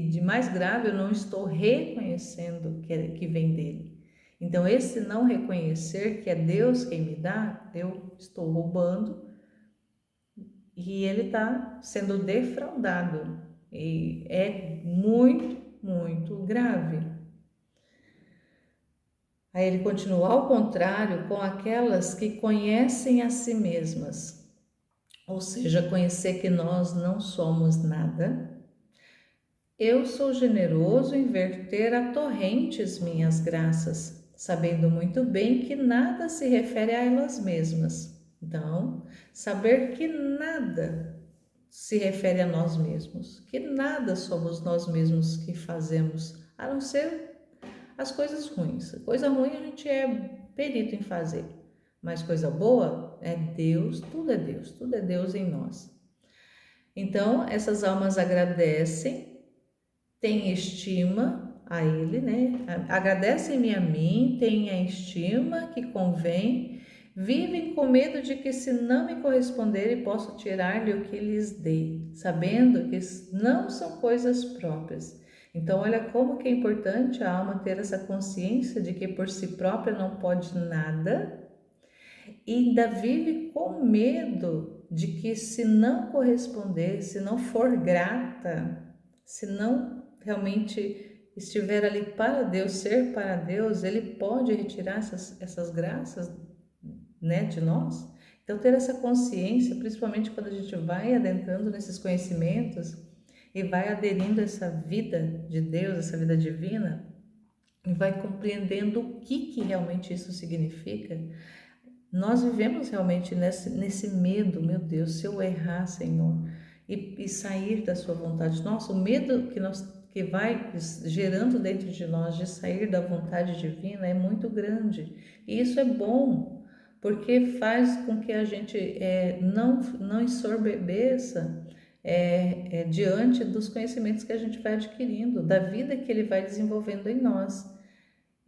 de mais grave, eu não estou reconhecendo que vem dele. Então, esse não reconhecer que é Deus quem me dá, eu estou roubando e ele está sendo defraudado. E é muito, muito grave. Aí ele continua, ao contrário, com aquelas que conhecem a si mesmas, ou seja, conhecer que nós não somos nada. Eu sou generoso em verter a torrentes minhas graças, sabendo muito bem que nada se refere a elas mesmas. Então, saber que nada se refere a nós mesmos, que nada somos nós mesmos que fazemos, a não ser as coisas ruins. Coisa ruim a gente é perito em fazer, mas coisa boa é Deus, tudo é Deus em nós. Então, essas almas agradecem, têm estima a Ele, né? Agradecem-me a mim, têm a estima que convém, vivem com medo de que, se não me corresponderem, posso tirar-lhe o que lhes dei, sabendo que não são coisas próprias. Então, olha como que é importante a alma ter essa consciência de que por si própria não pode nada e ainda vive com medo de que, se não corresponder, se não for grata, se não realmente estiver ali para Deus, ser para Deus, Ele pode retirar essas graças, né, de nós. Então, ter essa consciência, principalmente quando a gente vai adentrando nesses conhecimentos e vai aderindo a essa vida de Deus, essa vida divina, e vai compreendendo o que realmente isso significa. Nós vivemos realmente nesse medo, meu Deus, se eu errar, Senhor, e sair da sua vontade. Nossa, o medo que vai gerando dentro de nós de sair da vontade divina é muito grande. E isso é bom, porque faz com que a gente não ensorbebeça diante dos conhecimentos que a gente vai adquirindo, da vida que Ele vai desenvolvendo em nós.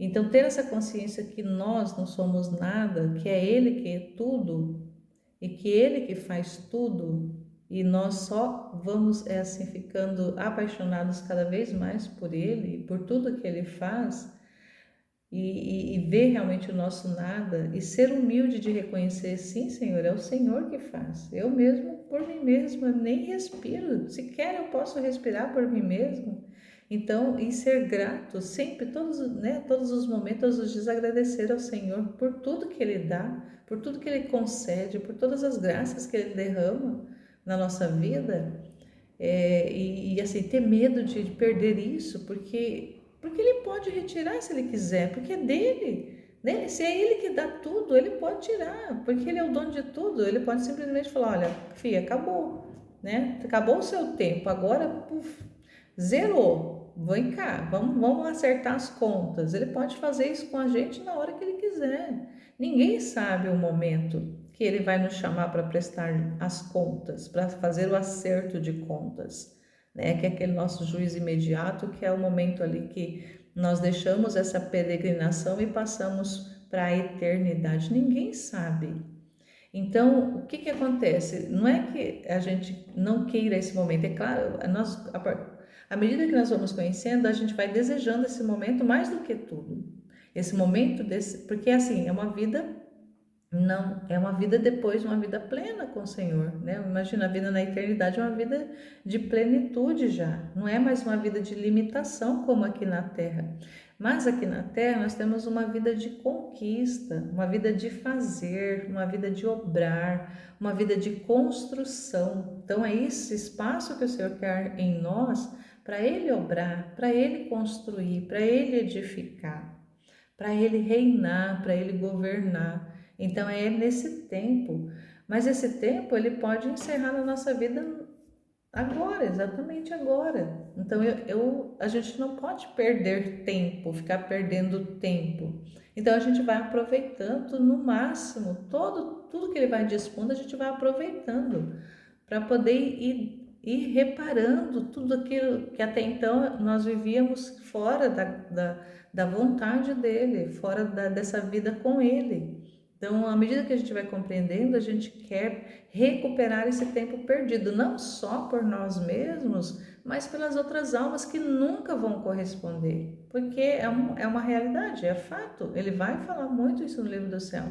Então, ter essa consciência que nós não somos nada, que é Ele que é tudo e que Ele que faz tudo, e nós só vamos assim ficando apaixonados cada vez mais por Ele, por tudo que Ele faz, e ver realmente o nosso nada e ser humilde de reconhecer, sim, Senhor, é o Senhor que faz. Eu mesmo, por mim mesma, nem respiro, sequer eu posso respirar por mim mesmo. Então, e ser grato sempre, todos os momentos, todos os dias, agradecer ao Senhor por tudo que Ele dá, por tudo que Ele concede, por todas as graças que Ele derrama na nossa vida. E assim, ter medo de perder isso, porque Ele pode retirar se Ele quiser, porque é dele, né? Se é Ele que dá tudo, Ele pode tirar, porque Ele é o dono de tudo. Ele pode simplesmente falar, olha, filha, acabou, né? Acabou o seu tempo, agora, puf, zerou, vem cá, vamos acertar as contas. Ele pode fazer isso com a gente na hora que Ele quiser. Ninguém sabe o momento que Ele vai nos chamar para prestar as contas, para fazer o acerto de contas, né? Que é aquele nosso juízo imediato, que é o momento ali que nós deixamos essa peregrinação e passamos para a eternidade. Ninguém sabe. Então, o que acontece? Não é que a gente não queira esse momento, é claro, à medida que nós vamos conhecendo, a gente vai desejando esse momento mais do que tudo. Esse momento porque assim, é uma vida, não, é uma vida depois, uma vida plena com o Senhor, né? Imagina, a vida na eternidade é uma vida de plenitude já, não é mais uma vida de limitação como aqui na Terra. Mas aqui na Terra nós temos uma vida de conquista, uma vida de fazer, uma vida de obrar, uma vida de construção. Então é esse espaço que o Senhor quer em nós para Ele obrar, para Ele construir, para Ele edificar, para Ele reinar, para Ele governar. Então é nesse tempo, mas esse tempo Ele pode encerrar na nossa vida agora, exatamente agora. Então a gente não pode perder tempo, ficar perdendo tempo. Então a gente vai aproveitando no máximo, tudo que Ele vai dispondo, a gente vai aproveitando para poder ir reparando tudo aquilo que até então nós vivíamos fora da vontade dEle, fora dessa vida com Ele. Então, à medida que a gente vai compreendendo, a gente quer recuperar esse tempo perdido, não só por nós mesmos, mas pelas outras almas que nunca vão corresponder, porque é uma realidade, é fato. Ele vai falar muito isso no livro do céu,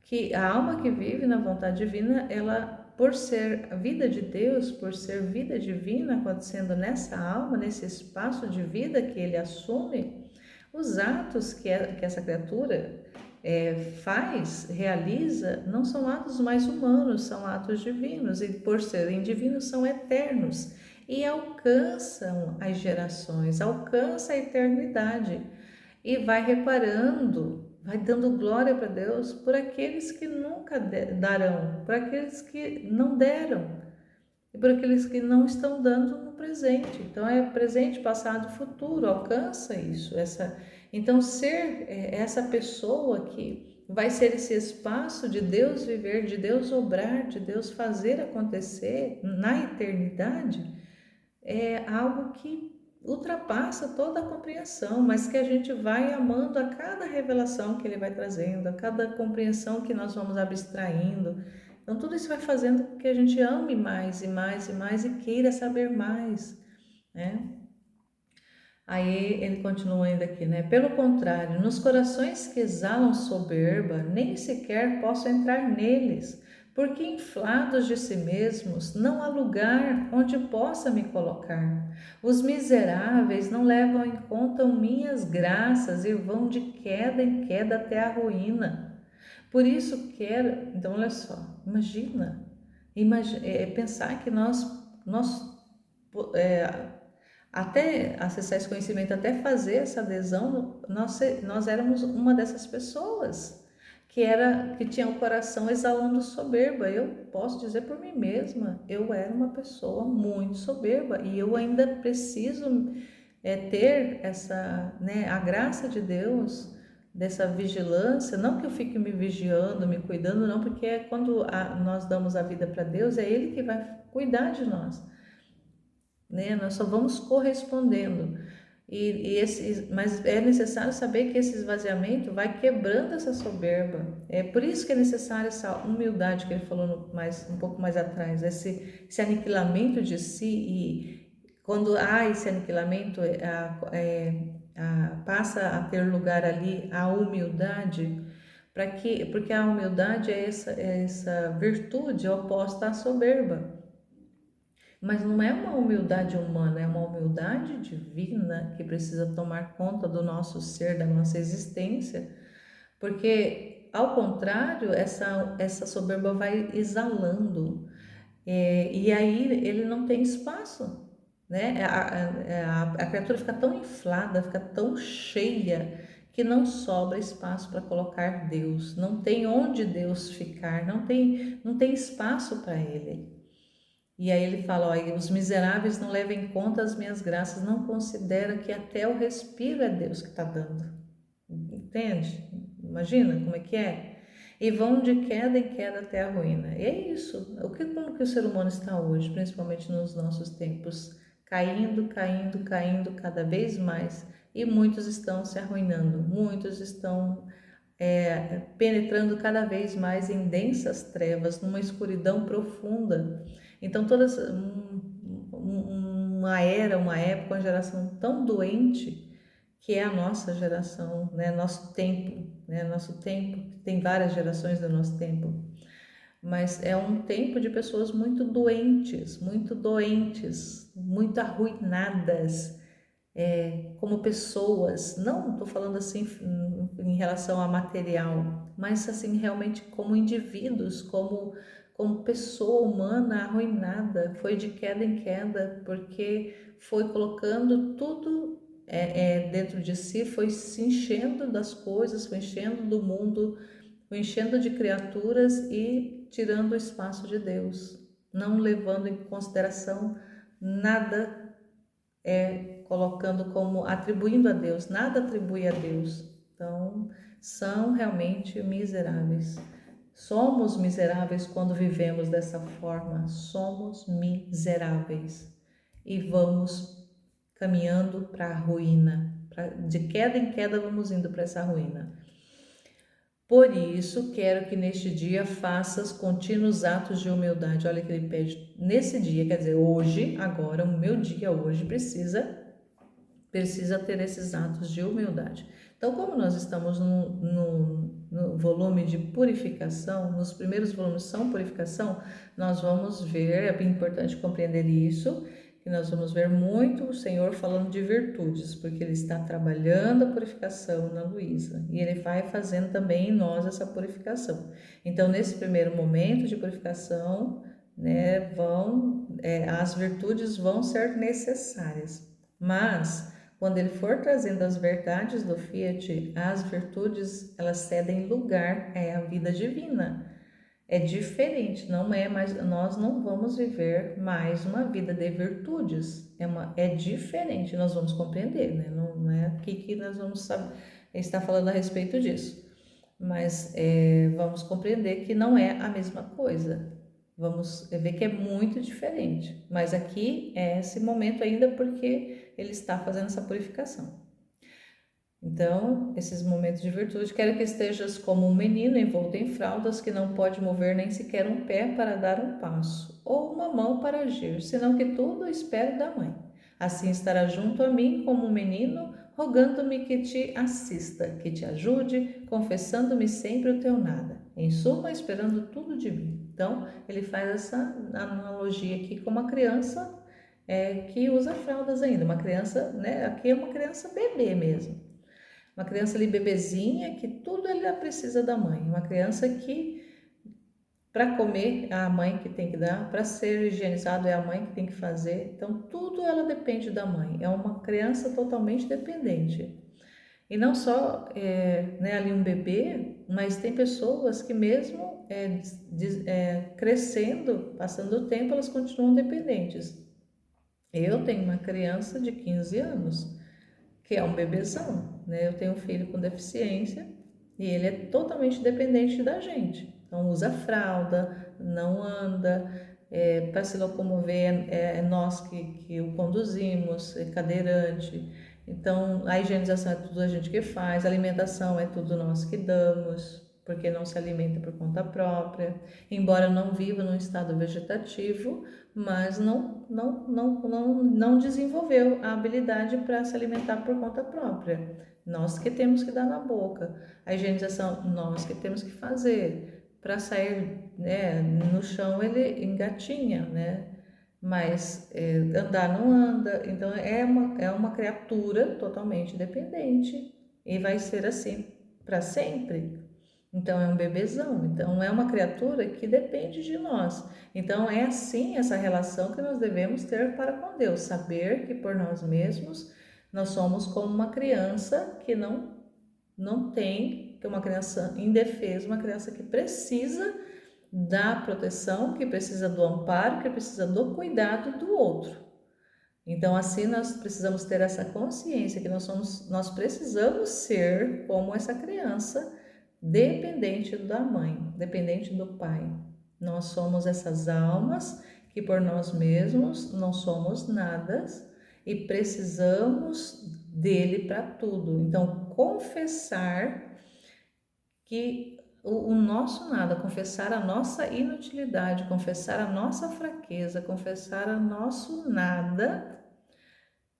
que a alma que vive na vontade divina, ela, por ser a vida de Deus, por ser vida divina acontecendo nessa alma, nesse espaço de vida que ele assume, os atos que essa criatura realiza, não são atos mais humanos, são atos divinos, e por serem divinos são eternos, e alcançam as gerações, alcança a eternidade, e vai reparando, vai dando glória para Deus por aqueles que nunca darão, por aqueles que não deram, e por aqueles que não estão dando no presente. Então é presente, passado e futuro, alcança isso. Então ser essa pessoa que vai ser esse espaço de Deus viver, de Deus obrar, de Deus fazer acontecer na eternidade, é algo que ultrapassa toda a compreensão, mas que a gente vai amando a cada revelação que ele vai trazendo, a cada compreensão que nós vamos abstraindo. Então, tudo isso vai fazendo com que a gente ame mais e mais e mais e queira saber mais, né? Aí ele continua ainda aqui, né? Pelo contrário, nos corações que exalam soberba, nem sequer posso entrar neles, porque inflados de si mesmos não há lugar onde possa me colocar. Os miseráveis não levam em conta minhas graças e vão de queda em queda até a ruína. Por isso quero, então olha só, pensar que nós é, até acessar esse conhecimento, até fazer essa adesão, nós éramos uma dessas pessoas que tinha o coração exalando soberba. Eu posso dizer por mim mesma, eu era uma pessoa muito soberba e eu ainda preciso ter essa, né, a graça de Deus, dessa vigilância, não que eu fique me vigiando, me cuidando, não, porque quando nós damos a vida para Deus, é Ele que vai cuidar de nós, né? Nós só vamos correspondendo. Mas é necessário saber que esse esvaziamento vai quebrando essa soberba. É por isso que é necessária essa humildade que ele falou um pouco mais atrás, esse aniquilamento de si. E quando há esse aniquilamento, passa a ter lugar ali a humildade, porque a humildade é essa virtude oposta à soberba. Mas não é uma humildade humana, é uma humildade divina que precisa tomar conta do nosso ser, da nossa existência, porque, ao contrário, essa soberba vai exalando, e aí ele não tem espaço, né? A criatura fica tão inflada, fica tão cheia, que não sobra espaço para colocar Deus, não tem onde Deus ficar, não tem espaço para ele. E aí ele fala, ó, os miseráveis não levam em conta as minhas graças, não considera que até o respiro é Deus que está dando. Entende? Imagina como é que é? E vão de queda em queda até a ruína. E é isso. Como que o ser humano está hoje, principalmente nos nossos tempos? Caindo, caindo, caindo cada vez mais. E muitos estão se arruinando, muitos estão penetrando cada vez mais em densas trevas, numa escuridão profunda. Então, uma época, uma geração tão doente que é a nossa geração, né? Nosso tempo, né? Nosso tempo, tem várias gerações do nosso tempo, mas é um tempo de pessoas muito doentes, muito arruinadas, como pessoas. Não estou falando assim em relação a material, mas assim realmente como indivíduos, como pessoa humana arruinada, foi de queda em queda, porque foi colocando tudo dentro de si, foi se enchendo das coisas, foi enchendo do mundo, foi enchendo de criaturas e tirando o espaço de Deus, não levando em consideração nada, colocando como atribuindo a Deus, nada atribui a Deus. Então, são realmente miseráveis. Somos miseráveis quando vivemos dessa forma, somos miseráveis e vamos caminhando para a ruína, de queda em queda vamos indo para essa ruína. Por isso, quero que neste dia faças contínuos atos de humildade. Olha que ele pede nesse dia, quer dizer, hoje, agora, o meu dia hoje precisa ter esses atos de humildade. Então, como nós estamos no volume de purificação, nos primeiros volumes são purificação, nós vamos ver, é bem importante compreender isso, que nós vamos ver muito o Senhor falando de virtudes, porque Ele está trabalhando a purificação na Luísa, e Ele vai fazendo também em nós essa purificação. Então, nesse primeiro momento de purificação, né, as virtudes vão ser necessárias, mas quando ele for trazendo as verdades do Fiat, as virtudes, elas cedem lugar à vida divina. É diferente, não é mais, nós não vamos viver mais uma vida de virtudes. É diferente, nós vamos compreender, né? Não é aqui que nós vamos saber, estar falando a respeito disso. Mas vamos compreender que não é a mesma coisa. Vamos ver que é muito diferente. Mas aqui é esse momento ainda porque ele está fazendo essa purificação. Então, esses momentos de virtude, quero que estejas como um menino envolto em fraldas, que não pode mover nem sequer um pé para dar um passo, ou uma mão para agir, senão que tudo espere da mãe. Assim estará junto a mim como um menino, rogando-me que te assista, que te ajude, confessando-me sempre o teu nada. Em suma, esperando tudo de mim. Então, ele faz essa analogia aqui com uma criança que usa fraldas ainda, uma criança, né? Aqui é uma criança bebê mesmo, uma criança ali bebezinha que tudo ela precisa da mãe, uma criança que para comer é a mãe que tem que dar, para ser higienizado é a mãe que tem que fazer, então tudo ela depende da mãe, é uma criança totalmente dependente. E não só né, ali um bebê, mas tem pessoas que mesmo crescendo, passando o tempo, elas continuam dependentes. Eu tenho uma criança de 15 anos, que é um bebezão, né? Eu tenho um filho com deficiência e ele é totalmente dependente da gente. Então usa fralda, não anda, para se locomover é nós que o conduzimos, é cadeirante. Então a higienização é tudo a gente que faz, a alimentação é tudo nós que damos, porque não se alimenta por conta própria. Embora não viva num estado vegetativo, mas não desenvolveu a habilidade para se alimentar por conta própria. Nós que temos que dar na boca. A higienização, nós que temos que fazer. Para sair né, no chão, ele engatinha, né? Mas andar não anda. Então, é uma criatura totalmente dependente. E vai ser assim para sempre. Então é um bebezão, então é uma criatura que depende de nós. Então é assim essa relação que nós devemos ter para com Deus, saber que por nós mesmos nós somos como uma criança que não tem, que é uma criança indefesa, uma criança que precisa da proteção, que precisa do amparo, que precisa do cuidado do outro. Então assim nós precisamos ter essa consciência que nós precisamos ser como essa criança dependente da mãe, dependente do pai. Nós somos essas almas que por nós mesmos não somos nada e precisamos dele para tudo. Então, confessar que o nosso nada, confessar a nossa inutilidade, confessar a nossa fraqueza, confessar o nosso nada,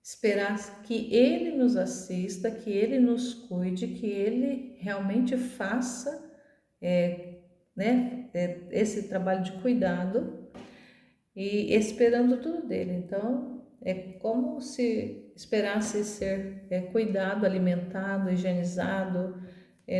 esperar que Ele nos assista, que Ele nos cuide, que Ele realmente faça esse trabalho de cuidado e esperando tudo dele. Então, é como se esperasse ser cuidado, alimentado, higienizado,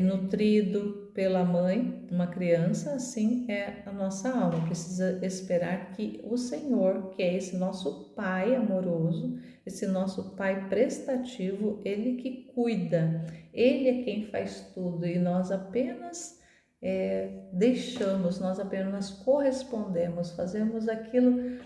nutrido pela mãe, uma criança, assim é a nossa alma. Precisa esperar que o Senhor, que é esse nosso Pai amoroso, esse nosso Pai prestativo, Ele que cuida, Ele é quem faz tudo e nós apenas deixamos, nós apenas correspondemos, fazemos aquilo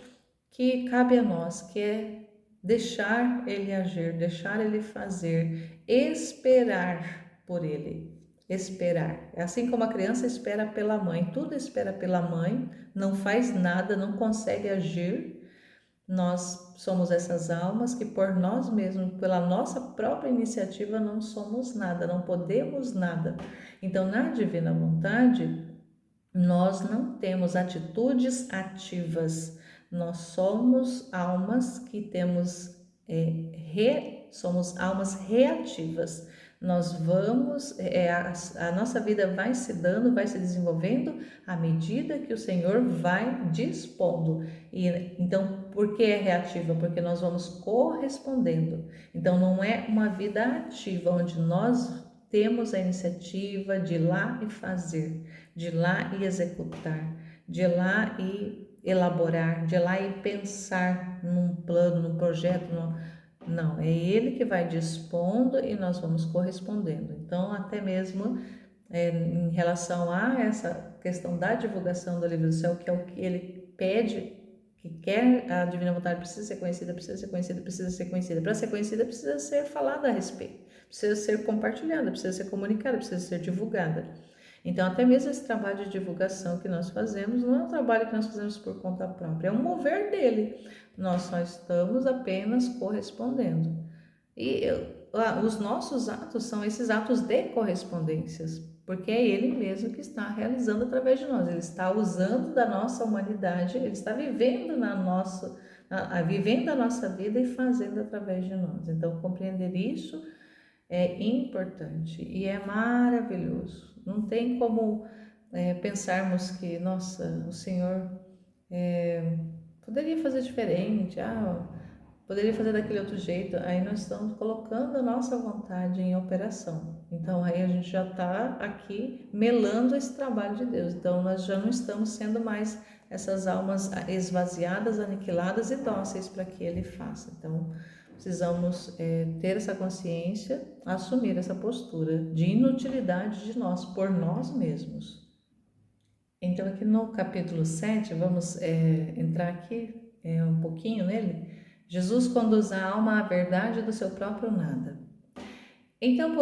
que cabe a nós, que é deixar Ele agir, deixar Ele fazer, esperar por Ele. Esperar. Assim como a criança espera pela mãe, tudo espera pela mãe, não faz nada, não consegue agir. Nós somos essas almas que por nós mesmos, pela nossa própria iniciativa, não somos nada, não podemos nada. Então, na divina vontade, nós não temos atitudes ativas, nós somos almas que temos, somos almas reativas. Nós vamos, a nossa vida vai se dando, vai se desenvolvendo à medida que o Senhor vai dispondo. E então, por que é reativa? Porque nós vamos correspondendo. Então, não é uma vida ativa onde nós temos a iniciativa de ir lá e fazer, de ir lá e executar, de ir lá e elaborar, de ir lá e pensar num plano, num projeto, não, é Ele que vai dispondo e nós vamos correspondendo. Então, até mesmo em relação a essa questão da divulgação do Livro do Céu, que é o que Ele pede, que quer a Divina Vontade precisa ser conhecida, precisa ser conhecida, precisa ser conhecida. Para ser conhecida, precisa ser falada a respeito, precisa ser compartilhada, precisa ser comunicada, precisa ser divulgada. Então, até mesmo esse trabalho de divulgação que nós fazemos não é um trabalho que nós fazemos por conta própria, é um mover dele. Nós só estamos apenas correspondendo. E os nossos atos são esses atos de correspondências, porque é Ele mesmo que está realizando através de nós. Ele está usando da nossa humanidade, Ele está vivendo vivendo a nossa vida e fazendo através de nós. Então, compreender isso é importante e é maravilhoso. Não tem como pensarmos que, nossa, o Senhor poderia fazer diferente, poderia fazer daquele outro jeito, aí nós estamos colocando a nossa vontade em operação. Então aí a gente já está aqui melando esse trabalho de Deus. Então nós já não estamos sendo mais essas almas esvaziadas, aniquiladas e dóceis para que Ele faça. Então precisamos ter essa consciência, assumir essa postura de inutilidade de nós, por nós mesmos. Então aqui no capítulo 7, vamos entrar aqui um pouquinho nele. Jesus conduz a alma à verdade do seu próprio nada. Então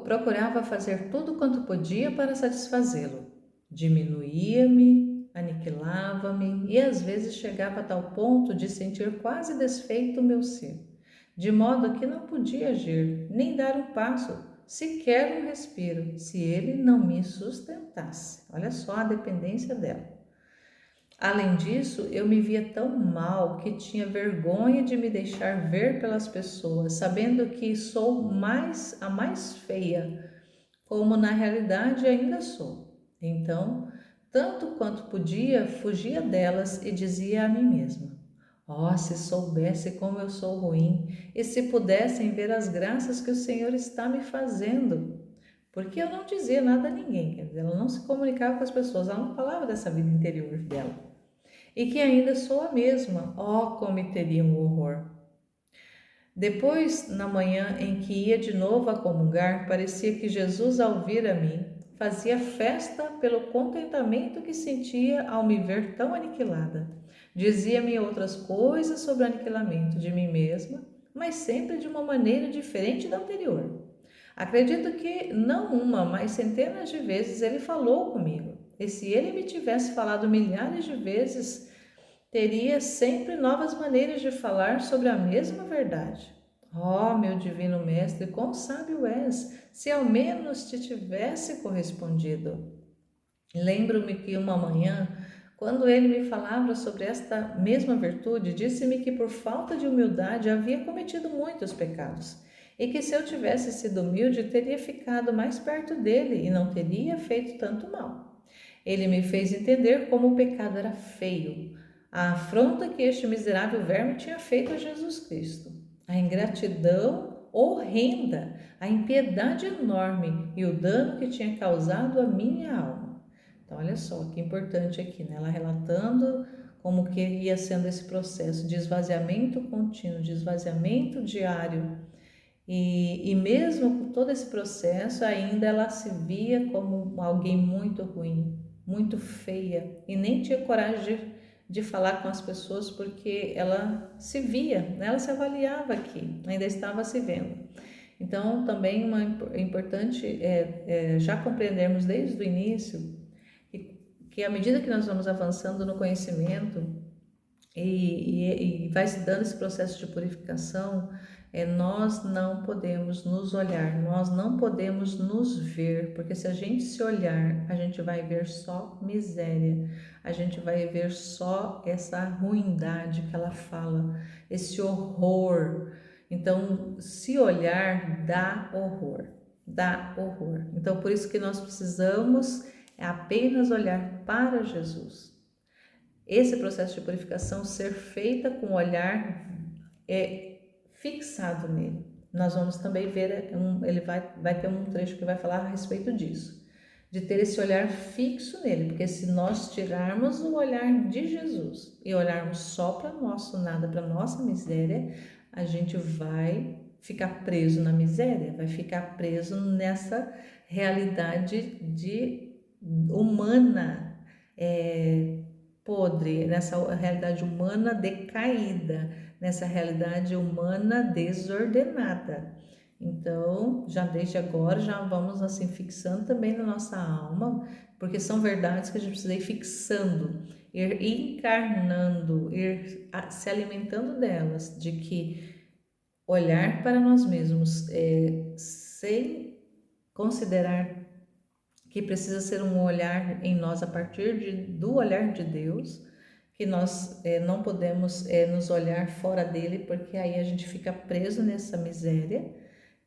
procurava fazer tudo quanto podia para satisfazê-lo. Diminuía-me, aniquilava-me e às vezes chegava a tal ponto de sentir quase desfeito o meu ser, de modo que não podia agir, nem dar um passo, sequer um respiro, se ele não me sustentasse. Olha só a dependência dela. Além disso, eu me via tão mal que tinha vergonha de me deixar ver pelas pessoas, sabendo que sou a mais feia, como na realidade ainda sou. Então, tanto quanto podia, fugia delas e dizia a mim mesma: oh, se soubesse como eu sou ruim, e se pudessem ver as graças que o Senhor está me fazendo. Porque eu não dizia nada a ninguém, quer dizer, ela não se comunicava com as pessoas, ela não falava dessa vida interior dela. E que ainda sou a mesma, cometeria um horror. Depois, na manhã em que ia de novo a comungar, parecia que Jesus, ao vir a mim, fazia festa pelo contentamento que sentia ao me ver tão aniquilada. Dizia-me outras coisas sobre o aniquilamento de mim mesma, mas sempre de uma maneira diferente da anterior. Acredito que não uma, mas centenas de vezes ele falou comigo. E se ele me tivesse falado milhares de vezes, teria sempre novas maneiras de falar sobre a mesma verdade. Oh, meu divino mestre, quão sábio és, se ao menos te tivesse correspondido. Lembro-me que uma manhã, quando ele me falava sobre esta mesma virtude, disse-me que por falta de humildade havia cometido muitos pecados e que se eu tivesse sido humilde, teria ficado mais perto dele e não teria feito tanto mal. Ele me fez entender como o pecado era feio, a afronta que este miserável verme tinha feito a Jesus Cristo, a ingratidão horrenda, a impiedade enorme e o dano que tinha causado à minha alma. Então, olha só que importante aqui, né? Ela relatando como que ia sendo esse processo de esvaziamento contínuo, de esvaziamento diário. E mesmo com todo esse processo, ainda ela se via como alguém muito ruim, muito feia, e nem tinha coragem de falar com as pessoas porque ela se via, né? Ela se avaliava aqui, ainda estava se vendo. Então, também é importante já compreendermos desde o início que à medida que nós vamos avançando no conhecimento e vai se dando esse processo de purificação, nós não podemos nos olhar, nós não podemos nos ver, porque se a gente se olhar, a gente vai ver só miséria, a gente vai ver só essa ruindade que ela fala, esse horror. Então, se olhar dá horror, dá horror. Então, por isso que nós precisamos apenas olhar para Jesus. Esse processo de purificação ser feita com o olhar fixado nele. Nós vamos também ver, ele vai ter um trecho que vai falar a respeito disso, de ter esse olhar fixo nele, porque se nós tirarmos o olhar de Jesus e olharmos só para nosso nada, para nossa miséria, a gente vai ficar preso na miséria, vai ficar preso nessa realidade humana, podre, nessa realidade humana decaída, nessa realidade humana desordenada. Então, já desde agora, já vamos assim fixando também na nossa alma, porque são verdades que a gente precisa ir fixando, ir encarnando, ir se alimentando delas, de que olhar para nós mesmos sem considerar que precisa ser um olhar em nós a partir do olhar de Deus, que nós não podemos nos olhar fora dele, porque aí a gente fica preso nessa miséria,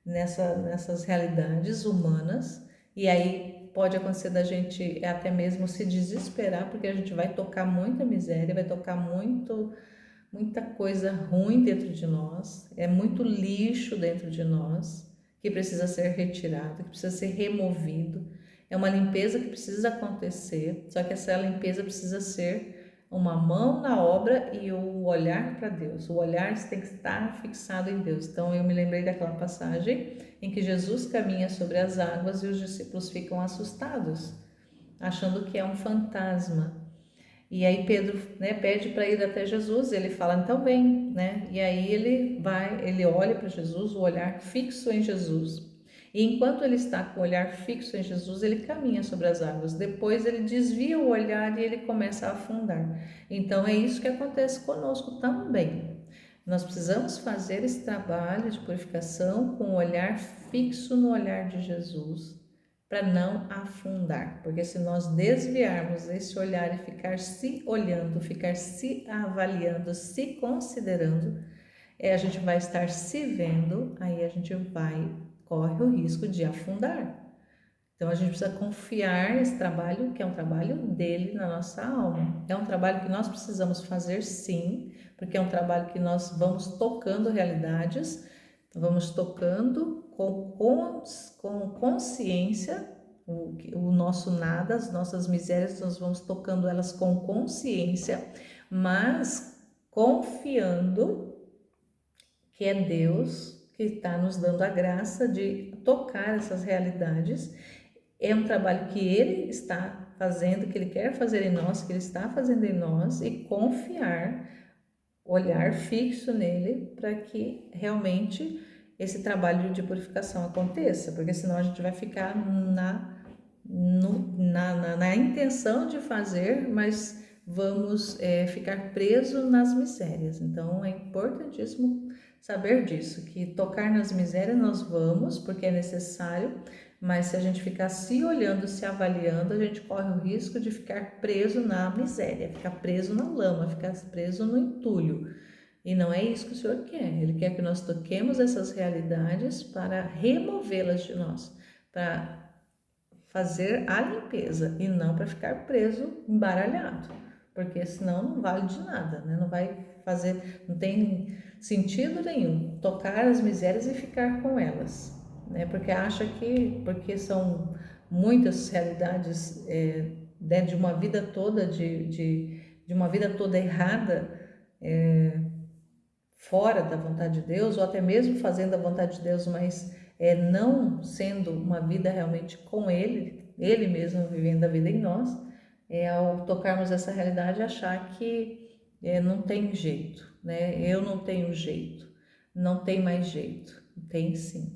nessas realidades humanas, e aí pode acontecer da gente até mesmo se desesperar, porque a gente vai tocar muita miséria, vai tocar muita coisa ruim dentro de nós, é muito lixo dentro de nós que precisa ser retirado, que precisa ser removido. É uma limpeza que precisa acontecer, só que essa limpeza precisa ser uma mão na obra e o olhar para Deus. O olhar tem que estar fixado em Deus. Então eu me lembrei daquela passagem em que Jesus caminha sobre as águas e os discípulos ficam assustados, achando que é um fantasma. E aí Pedro, né, pede para ir até Jesus, ele fala, então vem, né? E aí ele olha para Jesus, o olhar fixo em Jesus. E enquanto ele está com o olhar fixo em Jesus, ele caminha sobre as águas. Depois ele desvia o olhar e ele começa a afundar. Então é isso que acontece conosco também. Nós precisamos fazer esse trabalho de purificação com o olhar fixo no olhar de Jesus, para não afundar, porque se nós desviarmos esse olhar e ficar se olhando, ficar se avaliando, se considerando, a gente vai estar se vendo, aí a gente corre o risco de afundar. Então a gente precisa confiar nesse trabalho, que é um trabalho dele na nossa alma. É um trabalho que nós precisamos fazer sim, porque é um trabalho que nós vamos tocando realidades, vamos tocando com consciência o nosso nada, as nossas misérias, nós vamos tocando elas com consciência, mas confiando que é Deus que está nos dando a graça de tocar essas realidades. É um trabalho que Ele está fazendo, que Ele quer fazer em nós, que Ele está fazendo em nós, e confiar, olhar fixo nele para que realmente esse trabalho de purificação aconteça, porque senão a gente vai ficar na intenção de fazer, mas vamos ficar preso nas misérias. Então é importantíssimo saber disso, que tocar nas misérias nós vamos, porque é necessário, mas se a gente ficar se olhando, se avaliando, a gente corre o risco de ficar preso na miséria, ficar preso na lama, ficar preso no entulho. E não é isso que o Senhor quer. Ele quer que nós toquemos essas realidades para removê-las de nós, para fazer a limpeza e não para ficar preso, embaralhado, porque senão não vale de nada, né? Não vai fazer, não tem sentido nenhum tocar as misérias e ficar com elas, né? Porque acha que, porque são muitas realidades de uma vida toda de uma vida toda errada, fora da vontade de Deus, ou até mesmo fazendo a vontade de Deus, mas não sendo uma vida realmente com Ele mesmo vivendo a vida em nós, ao tocarmos essa realidade, achar que não tem jeito, né? Eu não tenho jeito, não tem mais jeito. Tem sim,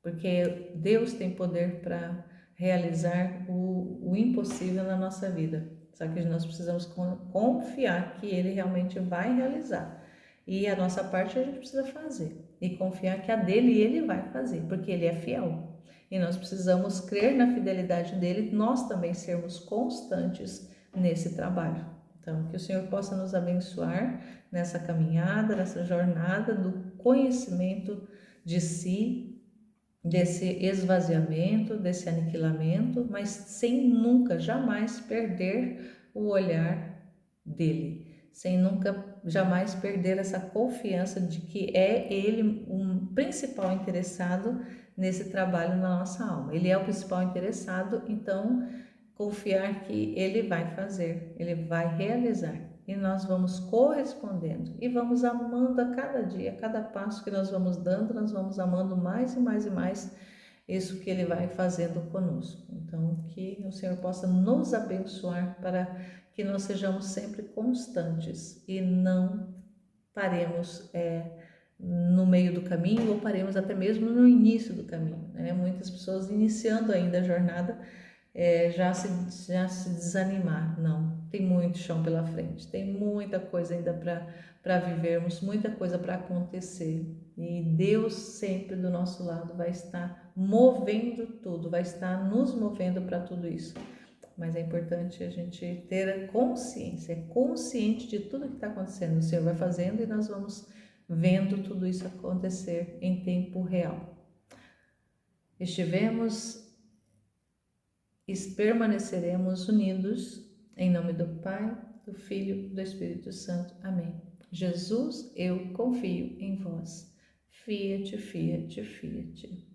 porque Deus tem poder para realizar o impossível na nossa vida, só que nós precisamos confiar que Ele realmente vai realizar. E a nossa parte a gente precisa fazer e confiar que a dele ele vai fazer, porque ele é fiel. E nós precisamos crer na fidelidade dele, nós também sermos constantes nesse trabalho. Então, que o Senhor possa nos abençoar nessa caminhada, nessa jornada do conhecimento de si, desse esvaziamento, desse aniquilamento, mas sem nunca, jamais perder o olhar dele, sem nunca, jamais perder essa confiança de que é ele um principal interessado nesse trabalho na nossa alma. Ele é o principal interessado, então confiar que ele vai fazer, ele vai realizar. E nós vamos correspondendo e vamos amando a cada dia, a cada passo que nós vamos dando, nós vamos amando mais e mais e mais isso que Ele vai fazendo conosco. Então, que o Senhor possa nos abençoar para que nós sejamos sempre constantes e não paremos no meio do caminho ou paremos até mesmo no início do caminho, né? Muitas pessoas iniciando ainda a jornada já se desanimar. Não, tem muito chão pela frente, tem muita coisa ainda para vivermos, muita coisa para acontecer. E Deus sempre do nosso lado vai estar movendo tudo, vai estar nos movendo para tudo isso. Mas é importante a gente ter a consciência, consciente de tudo que está acontecendo. O Senhor vai fazendo e nós vamos vendo tudo isso acontecer em tempo real. Estivemos e permaneceremos unidos. Em nome do Pai, do Filho e do Espírito Santo. Amém. Jesus, eu confio em vós. Fiat, fiat, fiat.